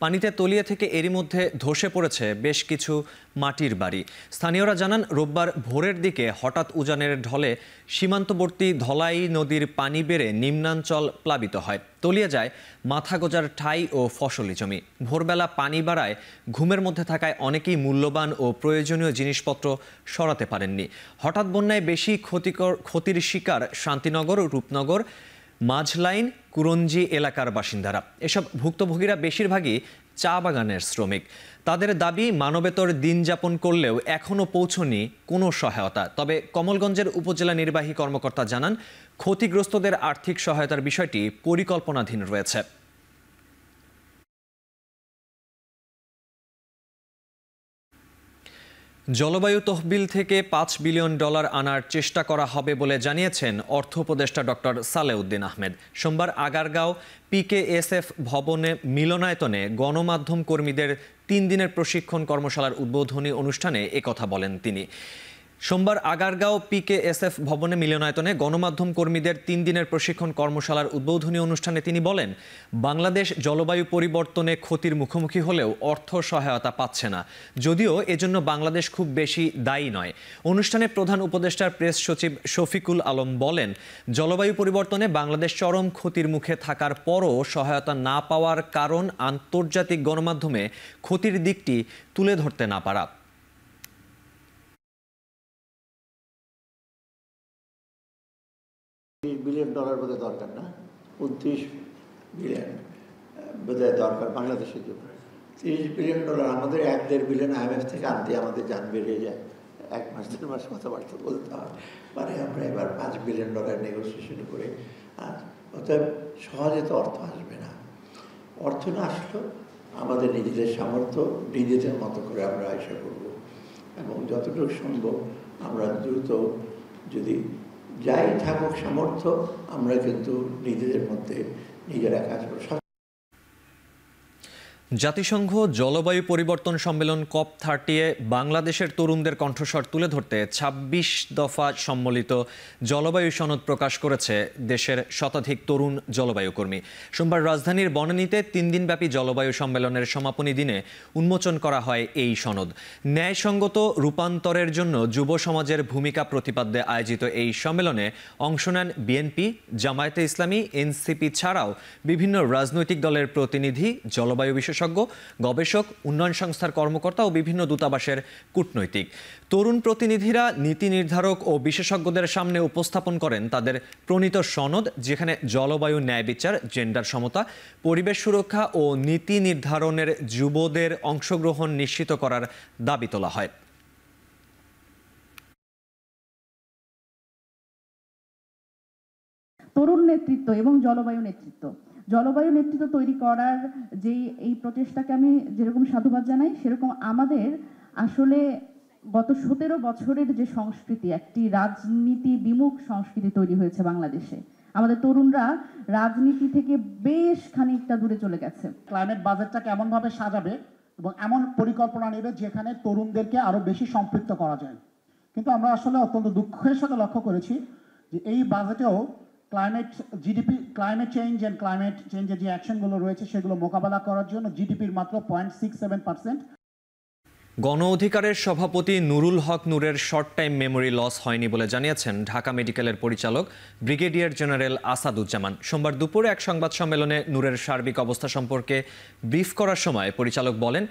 পানিতে তলিয়ে থেকে এরই মধ্যে ধসে পড়েছে বেশ কিছু মাটির বাড়ি। স্থানীয়রা জানান, রোববার ভোরের দিকে হঠাৎ উজানের ঢলে সীমান্তবর্তী ধলাই নদীর পানি বেড়ে নিম্নাঞ্চল প্লাবিত হয়। তলিয়ে যায় মাথা গোজার ঠাই ও ফসলি জমি। ভোরবেলা পানি বাড়ায় ঘুমের মধ্যে থাকায় অনেকেই মূল্যবান ও প্রয়োজনীয় জিনিসপত্র সরাতে পারেননি। হঠাৎ বন্যায় বেশি ক্ষতির শিকার শান্তিনগর, রূপনগর, মাঝলাইন, কুরঞ্জি এলাকার বাসিন্দারা। এসব ভুক্তভোগীরা বেশিরভাগই চা বাগানের শ্রমিক। তাদের দাবি, মানবেতর দিন যাপন করলেও এখনও পৌঁছনি কোনো সহায়তা। তবে কমলগঞ্জের উপজেলা নির্বাহী কর্মকর্তা জানান, ক্ষতিগ্রস্তদের আর্থিক সহায়তার বিষয়টি পরিকল্পনাধীন রয়েছে। জলবায়ু তহবিল থেকে $5 বিলিয়ন আনার চেষ্টা করা হবে বলে জানিয়েছেন অর্থ উপদেষ্টা ডক্টর সালেউদ্দিন আহমেদ। সোমবার আগারগাঁও PKSF ভবনে মিলনায়তনে গণমাধ্যম কর্মীদের 3 দিনের প্রশিক্ষণ কর্মশালার উদ্বোধনী অনুষ্ঠানে একথা বলেন তিনি। সোমবার আগারগাঁও PKSF ভবনে মিলনায়তনে গণমাধ্যম কর্মীদের 3 দিনের প্রশিক্ষণ কর্মশালার উদ্বোধনী অনুষ্ঠানে তিনি বলেন, বাংলাদেশ জলবায়ু পরিবর্তনে ক্ষতির মুখোমুখি হলেও অর্থ সহায়তা পাচ্ছে না, যদিও এজন্য বাংলাদেশ খুব বেশি দায়ী নয়। অনুষ্ঠানে প্রধান উপদেষ্টার প্রেস সচিব শফিকুল আলম বলেন, জলবায়ু পরিবর্তনে বাংলাদেশ চরম ক্ষতির মুখে থাকার পরও সহায়তা না পাওয়ার কারণ আন্তর্জাতিক গণমাধ্যমে ক্ষতির দিকটি তুলে ধরতে না পারা। $30 বিলিয়ন বোধহয় দরকার না, 29 বিলিয়ন বোধহয় দরকার বাংলাদেশের জন্য। $30 বিলিয়ন আমাদের 1-1.5 বিলিয়ন IMF থেকে আনতে আমাদের যান বেরিয়ে যায়, 1 মাস 2 মাস কথাবার্তা বলতে হয়। মানে আমরা এবার $5 বিলিয়ন নেগোসিয়েশন করে, আর অতএব সহজে তো অর্থ আসবে না। অর্থ না আসলেও আমাদের নিজেদের সামর্থ্য নিজেদের মতো করে আমরা আশা করব, এবং যতটুকু সম্ভব আমরা দ্রুত, যদি যাই থাকুক সামর্থ্য, আমরা কিন্তু নিজেদের মধ্যে নিজেরা কাজ করব। জাতিসংঘ জলবায়ু পরিবর্তন সম্মেলন COP30-এ বাংলাদেশের তরুণদের কণ্ঠস্বর তুলে ধরতে 26 দফা সম্মিলিত জলবায়ু সনদ প্রকাশ করেছে দেশের শতাধিক তরুণ জলবায়ু কর্মী। সোমবার রাজধানীর বনানীতে 3 দিনব্যাপী জলবায়ু সম্মেলনের সমাপনী দিনে উন্মোচন করা হয় এই সনদ। ন্যায়সঙ্গত রূপান্তরের জন্য যুব সমাজের ভূমিকা প্রতিপাদ্যে আয়োজিত এই সম্মেলনে অংশ নেন বিএনপি, জামায়াতে ইসলামী, এনসিপি ছাড়াও বিভিন্ন রাজনৈতিক দলের প্রতিনিধি, জলবায়ু বিশেষজ্ঞ বিশেষজ্ঞ, গবেষক, উন্নয়ন সংস্থার কর্মকর্তা ও বিভিন্ন দূতাবাসের কূটনৈতিক। তরুণ প্রতিনিধিরা নীতি নির্ধারক ও বিশেষজ্ঞদের সামনে উপস্থাপন করেন তাদের প্রণীত সনদ, যেখানে জলবায়ু ন্যায় বিচার, জেন্ডার সমতা, পরিবেশ সুরক্ষা ও নীতি নির্ধারণের যুবদের অংশগ্রহণ নিশ্চিত করার দাবি তোলা হয়। তরুণ নেতৃত্ব এবং জলবায়ু নেতৃত্ব তৈরি করার যে এই প্রচেষ্টাকে আমি যেরকম সাধুবাদ জানাই, সেরকম আমাদের আসলে গত 17 বছরের যে সংস্কৃতি, একটি রাজনীতি বিমুখ সংস্কৃতি তৈরি হয়েছে বাংলাদেশে। আমাদের তরুণরা রাজনীতি থেকে বেশ খানিকটা দূরে চলে গেছে। ক্লাইমেট বাজেটটাকে এমনভাবে সাজাবে এবং এমন পরিকল্পনা নেবে যেখানে তরুণদেরকে আরো বেশি সম্পৃক্ত করা যায়। কিন্তু আমরা আসলে অত্যন্ত দুঃখের সাথে লক্ষ্য করেছি যে এই বাজেটেও ক্লাইমেট চেঞ্জের যে অ্যাকশনগুলো রয়েছে সেগুলো মোকাবেলা করার জন্য জিডিপির মাত্র 0.67%। গণ অধিকারের সভাপতি নুরুল হক নূরের শর্ট টাইম মেমোরি লস হয়নি বলে জানিয়েছেন ঢাকা মেডিকেলের পরিচালক ব্রিগেডিয়ার জেনারেল আসাদুজ্জামান। সোমবার দুপুরে এক সংবাদ সম্মেলনে নূরের সার্বিক অবস্থা সম্পর্কে ব্রিফ করার সময় পরিচালক বলেন,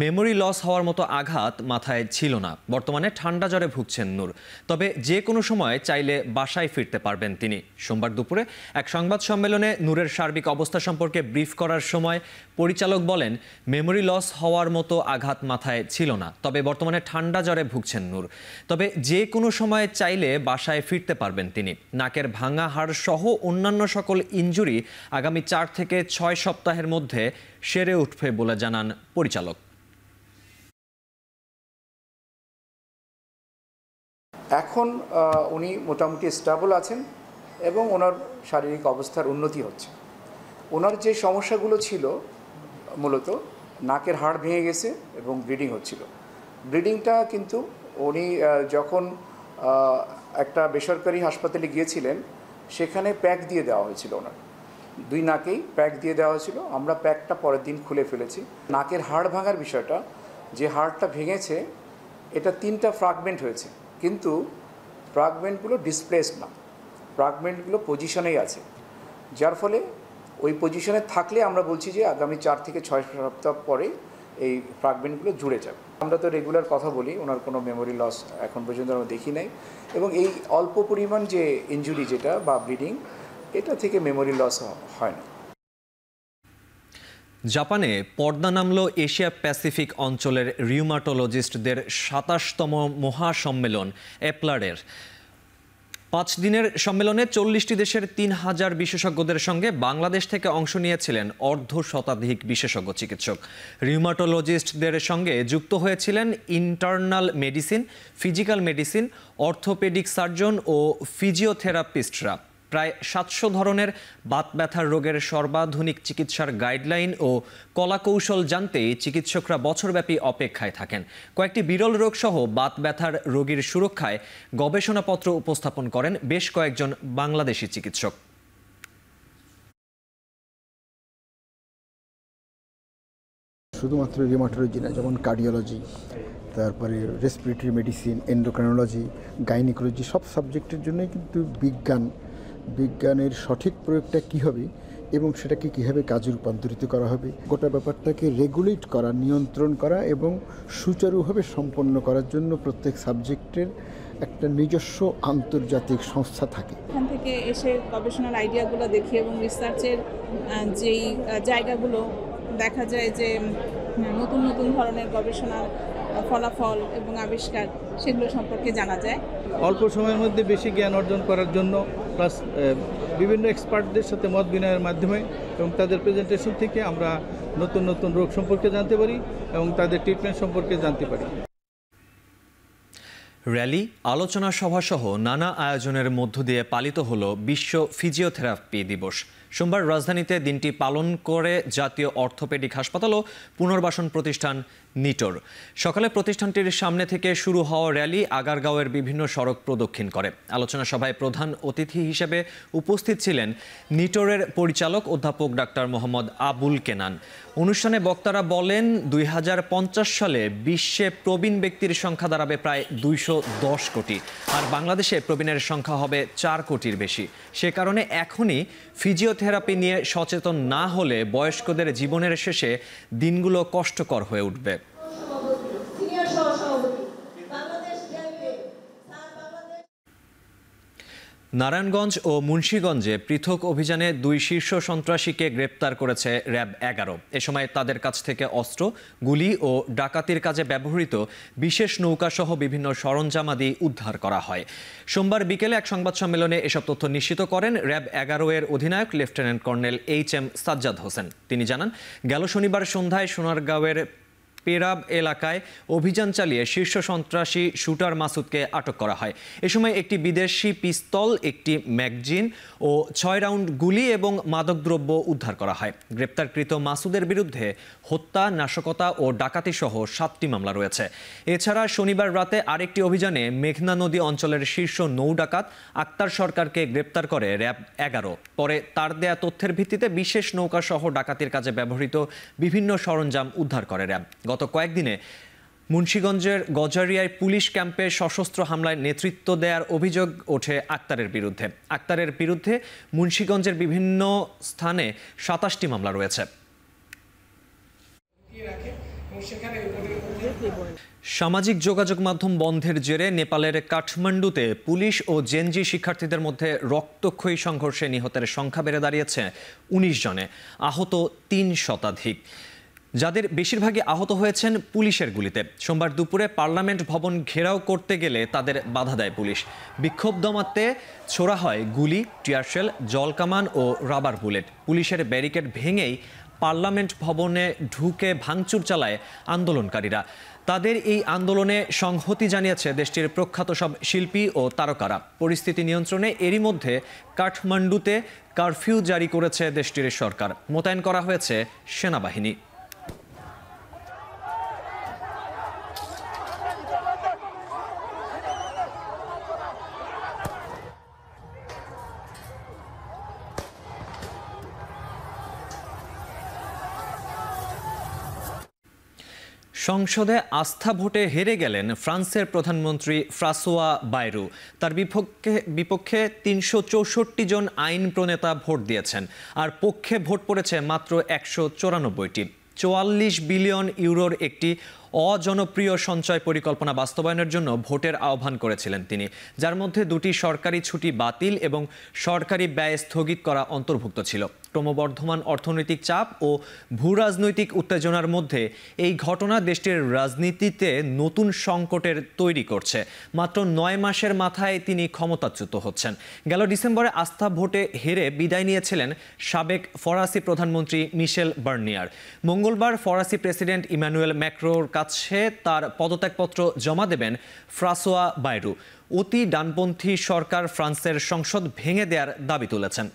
মেমোরি লস হওয়ার মতো আঘাত মাথায় ছিল না। বর্তমানে ঠান্ডা জ্বরে ভুগছেন নূর, তবে যে কোনো সময় চাইলে বাসায় ফিরতে পারবেন তিনি। সোমবার দুপুরে এক সংবাদ সম্মেলনে নূরের সার্বিক অবস্থা সম্পর্কে ব্রিফ করার সময় পরিচালক বলেন, মেমোরি লস হওয়ার মতো আঘাত মাথায় ছিল না, তবে বর্তমানে ঠান্ডা জ্বরে ভুগছেন নূর, তবে যে কোনো সময় চাইলে বাসায় ফিরতে পারবেন তিনি। নাকের ভাঙা হাড় সহ অন্যান্য সকল ইনজুরি আগামী 4 থেকে 6 সপ্তাহের মধ্যে সেরে উঠবে বলে জানান পরিচালক। এখন উনি মোটামুটি স্টেবল আছেন এবং ওনার শারীরিক অবস্থার উন্নতি হচ্ছে। ওনার যে সমস্যাগুলো ছিল, মূলত নাকের হাড় ভেঙে গেছে এবং ব্লিডিং হচ্ছিল। ব্লিডিংটা কিন্তু উনি যখন একটা বেসরকারি হাসপাতালে গিয়েছিলেন, সেখানে প্যাক দিয়ে দেওয়া হয়েছিল। ওনার 2 নাকেই প্যাক দিয়ে দেওয়া হয়েছিল। আমরা প্যাকটা পরের দিন খুলে ফেলেছি। নাকের হাড় ভাঙার বিষয়টা, যে হাড়টা ভেঙেছে এটা 3টা ফ্র্যাগমেন্ট হয়েছে, কিন্তু ফ্র্যাগমেন্টগুলো ডিসপ্লেসড না, ফ্র্যাগমেন্টগুলো পজিশনেই আছে, যার ফলে ওই পজিশনে থাকলে আমরা বলছি যে আগামী 4 থেকে 6 সপ্তাহ পরে এই ফ্র্যাগমেন্টগুলো জুড়ে যাবে। আমরা তো রেগুলার কথা বলি, ওনার কোনো মেমোরি লস এখন পর্যন্ত আমরা দেখি নাই, এবং এই অল্প পরিমাণ যে ইনজুরি যেটা বা ব্লিডিং, এটা থেকে মেমোরি লস হয় না। জাপানে পর্দা নামল এশিয়া প্যাসিফিক অঞ্চলের রিউমাটোলজিস্টদের 27তম মহাসম্মেলন এপ্লারের। 5 দিনের সম্মেলনে 40টি দেশের 3000 বিশেষজ্ঞদের সঙ্গে বাংলাদেশ থেকে অংশ নিয়েছিলেন 1/2 বিশেষজ্ঞ চিকিৎসক। রিউমাটোলজিস্টদের সঙ্গে যুক্ত হয়েছিলেন internal medicine, physical medicine, orthopaedic surgeon ও ফিজিওথেরাপিস্টরা। প্রায় 700 ধরনের বাত ব্যথার রোগের সর্বাধুনিক চিকিৎসার গাইডলাইন ও কলাকৌশল জানতেই চিকিৎসকরা বছরব্যাপী অপেক্ষায় থাকেন। কয়েকটি বিরল রোগ সহ বাত ব্যথার রোগীর সুরক্ষায় গবেষণাপত্র উপস্থাপন করেন বেশ কয়েকজন বাংলাদেশি চিকিৎসক। শুধুমাত্র রিউমাটোলজি না, যেমন কার্ডিওলজি, তারপরে রেসপিরেটরি মেডিসিন, এন্ডোক্রাইনোলজি, গাইনিকোলজি, সব সাবজেক্টের জন্যই কিন্তু বিজ্ঞানের সঠিক প্রয়োগটা কী হবে এবং সেটাকে কীভাবে কাজে রূপান্তরিত করা হবে, গোটা ব্যাপারটাকে রেগুলেট করা, নিয়ন্ত্রণ করা এবং সুচারুভাবে সম্পন্ন করার জন্য প্রত্যেক সাবজেক্টের একটা নিজস্ব আন্তর্জাতিক সংস্থা থাকে। এখান থেকে এসে গবেষণার আইডিয়াগুলো দেখি এবং রিসার্চের যেই জায়গাগুলো দেখা যায় যে নতুন নতুন ধরনের গবেষণার ফলাফল এবং আবিষ্কার, সেগুলো সম্পর্কে জানা যায়। অল্প সময়ের মধ্যে বেশি জ্ঞান অর্জন করার জন্য, প্লাস বিভিন্ন এক্সপার্টদের সাথে মত বিনিময়ের মাধ্যমে এবং তাদের প্রেজেন্টেশন থেকে আমরা নতুন নতুন রোগ সম্পর্কে জানতে পারি এবং তাদের ট্রিটমেন্ট সম্পর্কে জানতে পারি। র্যালি, আলোচনা সভা সহ নানা আয়োজনের মধ্য দিয়ে পালিত হলো বিশ্ব ফিজিওথেরাপি দিবস। সোমবার রাজধানীতে দিনটি পালন করে জাতীয় অর্থোপেডিক হাসপাতাল ও পুনর্বাসন প্রতিষ্ঠান নিটোর। সকালে প্রতিষ্ঠানটির সামনে থেকে শুরু হওয়া র্যালি আগারগাঁওয়ের বিভিন্ন সড়ক প্রদক্ষিণ করে। আলোচনা সভায় প্রধান অতিথি হিসেবে উপস্থিত ছিলেন নিটোরের পরিচালক অধ্যাপক ডাক্তার মোহাম্মদ আবুল কেনান। অনুষ্ঠানে বক্তারা বলেন, 2050 সালে বিশ্বে প্রবীণ ব্যক্তির সংখ্যা দাঁড়াবে প্রায় 210 কোটি, আর বাংলাদেশে প্রবীণের সংখ্যা হবে 4 কোটির বেশি। সে কারণে এখনই ফিজিওথেরাপি ফিজিওথেরাপি নিয়ে সচেতন না হলে বয়স্কদের জীবনের শেষে দিনগুলো কষ্টকর হয়ে উঠবে। নারায়ণগঞ্জ ও মুন্সিগঞ্জে পৃথক অভিযানে 2 শীর্ষ সন্ত্রাসীকে গ্রেপ্তার করেছে র্যাব 11। এ সময় তাদের কাছ থেকে অস্ত্র, গুলি ও ডাকাতির কাজে ব্যবহৃত বিশেষ নৌকাসহ বিভিন্ন সরঞ্জামাদি উদ্ধার করা হয়। সোমবার বিকেলে এক সংবাদ সম্মেলনে এসব তথ্য নিশ্চিত করেন র্যাব 11 এর অধিনায়ক lieutenant colonel HM Sajjad Hossain. তিনি জানান, গেল শনিবার সন্ধ্যায় সোনারগাঁওয়ের পেরাব এলাকায় অভিযান চালিয়ে শীর্ষ সন্ত্রাসী শুটার মাসুদকে আটক করা হয়। এ সময় একটি বিদেশি পিস্তল, একটি ম্যাগজিন ও 6 রাউন্ড গুলি এবং মাদকদ্রব্য উদ্ধার করা হয়। গ্রেপ্তারকৃত মাসুদের বিরুদ্ধে হত্যা, নাশকতা ও ডাকাতি সহ 7টি মামলা রয়েছে। এছাড়া শনিবার রাতে আরেকটি অভিযানে মেঘনা নদী অঞ্চলের শীর্ষ নৌ ডাকাত আক্তার সরকারকে গ্রেপ্তার করে র্যাব 11। পরে তার দেয়া তথ্যের ভিত্তিতে বিশেষ নৌকা সহ ডাকাতির কাজে ব্যবহৃত বিভিন্ন সরঞ্জাম উদ্ধার করে র্যাব। গত কয়েকদিনে মুন্সিগঞ্জের গজারিয়ায় পুলিশ ক্যাম্পে সশস্ত্র হামলায় নেতৃত্ব দেওয়ার অভিযোগ ওঠে আক্তারের বিরুদ্ধে। আক্তারের বিরুদ্ধে মুন্সিগঞ্জের বিভিন্ন স্থানে 27টি মামলা রয়েছে। সামাজিক যোগাযোগ মাধ্যম বন্ধের জেরে নেপালের কাঠমান্ডুতে পুলিশ ও জেনজি শিক্ষার্থীদের মধ্যে রক্তক্ষয়ী সংঘর্ষে নিহতের সংখ্যা বেড়ে দাঁড়িয়েছে 19 জনে, আহত 3 শতাধিক, যাদের বেশিরভাগই আহত হয়েছেন পুলিশের গুলিতে। সোমবার দুপুরে পার্লামেন্ট ভবন ঘেরাও করতে গেলে তাদের বাধা দেয় পুলিশ। বিক্ষোভ দমাতে ছোড়া হয় গুলি, টিয়ারশেল, জলকামান ও রাবার বুলেট। পুলিশের ব্যারিকেড ভেঙেই পার্লামেন্ট ভবনে ঢুকে ভাঙচুর চালায় আন্দোলনকারীরা। তাদের এই আন্দোলনে সংহতি জানিয়েছে দেশটির প্রখ্যাত সব শিল্পী ও তারকারা। পরিস্থিতি নিয়ন্ত্রণে এরই মধ্যে কাঠমান্ডুতে কারফিউ জারি করেছে দেশটির সরকার। মোতায়েন করা হয়েছে সেনাবাহিনী। সংসদে আস্থা ভোটে হেরে গেলেন ফ্রান্সের প্রধানমন্ত্রী ফ্রাসোয়া বায়রু। তার বিপক্ষে 364 জন আইন প্রণেতা ভোট দিয়েছেন, আর পক্ষে ভোট পড়েছে মাত্র 194টি। 44 বিলিয়ন ইউরোর একটি অজনপ্রিয় সঞ্চয় পরিকল্পনা বাস্তবায়নের জন্য ভোটের আহ্বান করেছিলেন তিনি, যার মধ্যে 2টি সরকারি ছুটি বাতিল এবং সরকারি ব্যয় স্থগিত করা অন্তর্ভুক্ত ছিল। ক্রমবর্ধমান অর্থনৈতিক চাপ ও ভূরাজনৈতিক উত্তেজনার মধ্যে এই ঘটনা দেশটির রাজনীতিতে নতুন সংকটের তৈরি করছে। মাত্র 9 মাসের মাথায় তিনি ক্ষমতাচ্যুত হচ্ছেন। গেল ডিসেম্বরে আস্থা ভোটে হেরে বিদায় নিয়েছিলেন সাবেক ফরাসি প্রধানমন্ত্রী মিশেল বার্নিয়ার। মঙ্গলবার ফরাসি প্রেসিডেন্ট ইমানুয়েল ম্যাক্রোর কাছে তার পদত্যাগপত্র জমা দেবেন ফ্রাসোয়া বায়রু। অতি ডানপন্থী সরকার ফ্রান্সের সংসদ ভেঙে দেওয়ার দাবি তুলেছেন।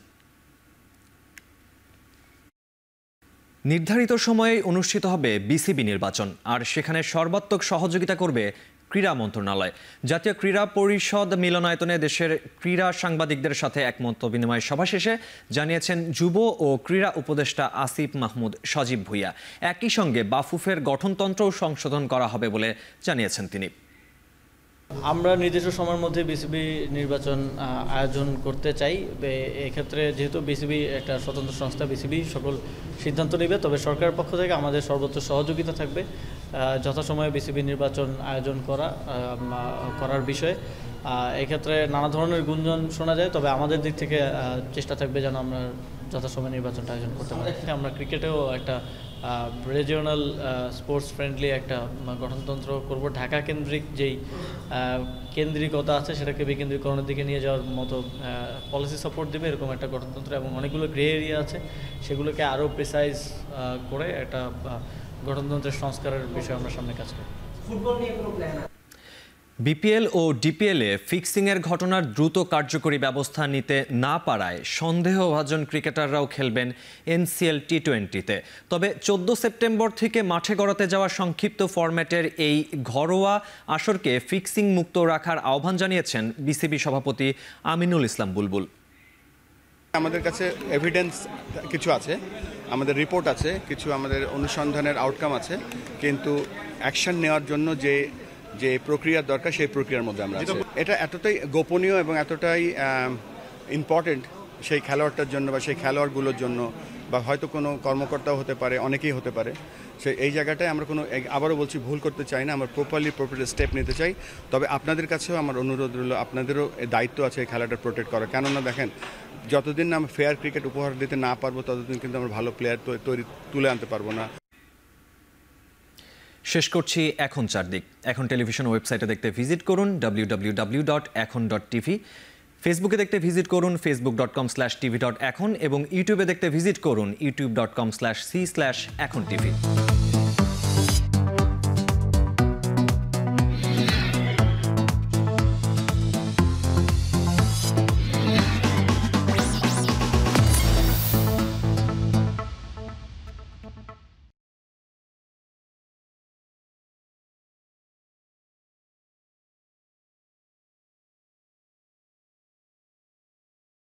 নির্ধারিত সময়ে অনুষ্ঠিত হবে বিসিবি নির্বাচন, আর সেখানে সর্বাত্মক সহযোগিতা করবে ক্রীড়া মন্ত্রণালয়। জাতীয় ক্রীড়া পরিষদ মিলনায়তনে দেশের ক্রীড়া সাংবাদিকদের সাথে এক মত বিনিময় সভা শেষে জানিয়েছেন যুব ও ক্রীড়া উপদেষ্টা আসিফ মাহমুদ সজীব ভুইয়া। একই সঙ্গে বাফুফের গঠনতন্ত্রও সংশোধন করা হবে বলে জানিয়েছেন তিনি। আমরা নির্দিষ্ট সময়ের মধ্যে বিসিবি নির্বাচন আয়োজন করতে চাই। এক্ষেত্রে যেহেতু বিসিবি একটা স্বতন্ত্র সংস্থা, বিসিবি সকল সিদ্ধান্ত নেবে, তবে সরকারের পক্ষ থেকে আমাদের সর্বোচ্চ সহযোগিতা থাকবে যথাসময়ে বিসিবি নির্বাচন আয়োজন করার বিষয়ে। এক্ষেত্রে নানা ধরনের গুঞ্জন শোনা যায়, তবে আমাদের দিক থেকে চেষ্টা থাকবে যেন আমরা যথাসময়ে নির্বাচনটা আয়োজন করতে পারি। আমরা ক্রিকেটেও একটা রিজিওনাল স্পোর্টস ফ্রেন্ডলি একটা গঠনতন্ত্র করব। ঢাকা কেন্দ্রিক যেই কেন্দ্রিকতা আছে সেটাকে বিকেন্দ্রীকরণের দিকে নিয়ে যাওয়ার মতো পলিসি সাপোর্ট দেবে এরকম একটা গঠনতন্ত্র, এবং অনেকগুলো গ্রে এরিয়া আছে সেগুলোকে আরও প্রিসাইজ করে একটা গঠনতন্ত্রের সংস্কারের বিষয়ে আমরা সামনে কাজ করি। ফুটবল নিয়ে কোনো প্ল্যান আছে? বিপিএল ও ডিপিএলে ফিক্সিংয়ের ঘটনার দ্রুত কার্যকরী ব্যবস্থা নিতে না পারায় সন্দেহভাজন ক্রিকেটাররাও খেলবেন এনসিএল টি20-তে। তবে 14 সেপ্টেম্বর থেকে মাঠে গড়াতে যাওয়া সংক্ষিপ্ত ফরম্যাটের এই ঘরোয়া আসরকে ফিক্সিং মুক্ত রাখার আহ্বান জানিয়েছেন বিসিবি সভাপতি আমিনুল ইসলাম বুলবুল। আমাদের কাছে এভিডেন্স কিছু আছে, আমাদের রিপোর্ট আছে, কিছু আমাদের অনুসন্ধানের আউটকাম আছে, কিন্তু অ্যাকশন নেওয়ার জন্য যে প্রক্রিয়ার দরকার সেই প্রক্রিয়ার মধ্যে আমরা আছি। এটা এতটাই গোপনীয় এবং এতটাই ইম্পর্টেন্ট সেই খেলোয়াড়টার জন্য বা সেই খেলোয়াড়গুলোর জন্য, বা হয়তো কোনো কর্মকর্তাও হতে পারে, অনেকেই হতে পারে, এই জায়গাটায় আমরা কোনো, আবারও বলছি, ভুল করতে চাই না, আমরা প্রপারলি স্টেপ নিতে চাই। তবে আপনাদের কাছেও আমার অনুরোধ রইল, আপনাদেরও দায়িত্ব আছে এই খেলাটা প্রোটেক্ট করা। কেননা দেখেন, যতদিন না আমরা ফেয়ার ক্রিকেট উপহার দিতে না পারবো ততদিন কিন্তু আমরা ভালো প্লেয়ার তুলে আনতে পারবো না। শেষ করছি এখন চারদিক। এখন টেলিভিশন ওয়েবসাইটে দেখতে ভিজিট করুন www.ekhon.tv, ফেসবুকে দেখতে ভিজিট করুন facebook.com/tv.ekhon এবং ইউটিউবে দেখতে ভিজিট করুন youtube.com/c/ekhon tv।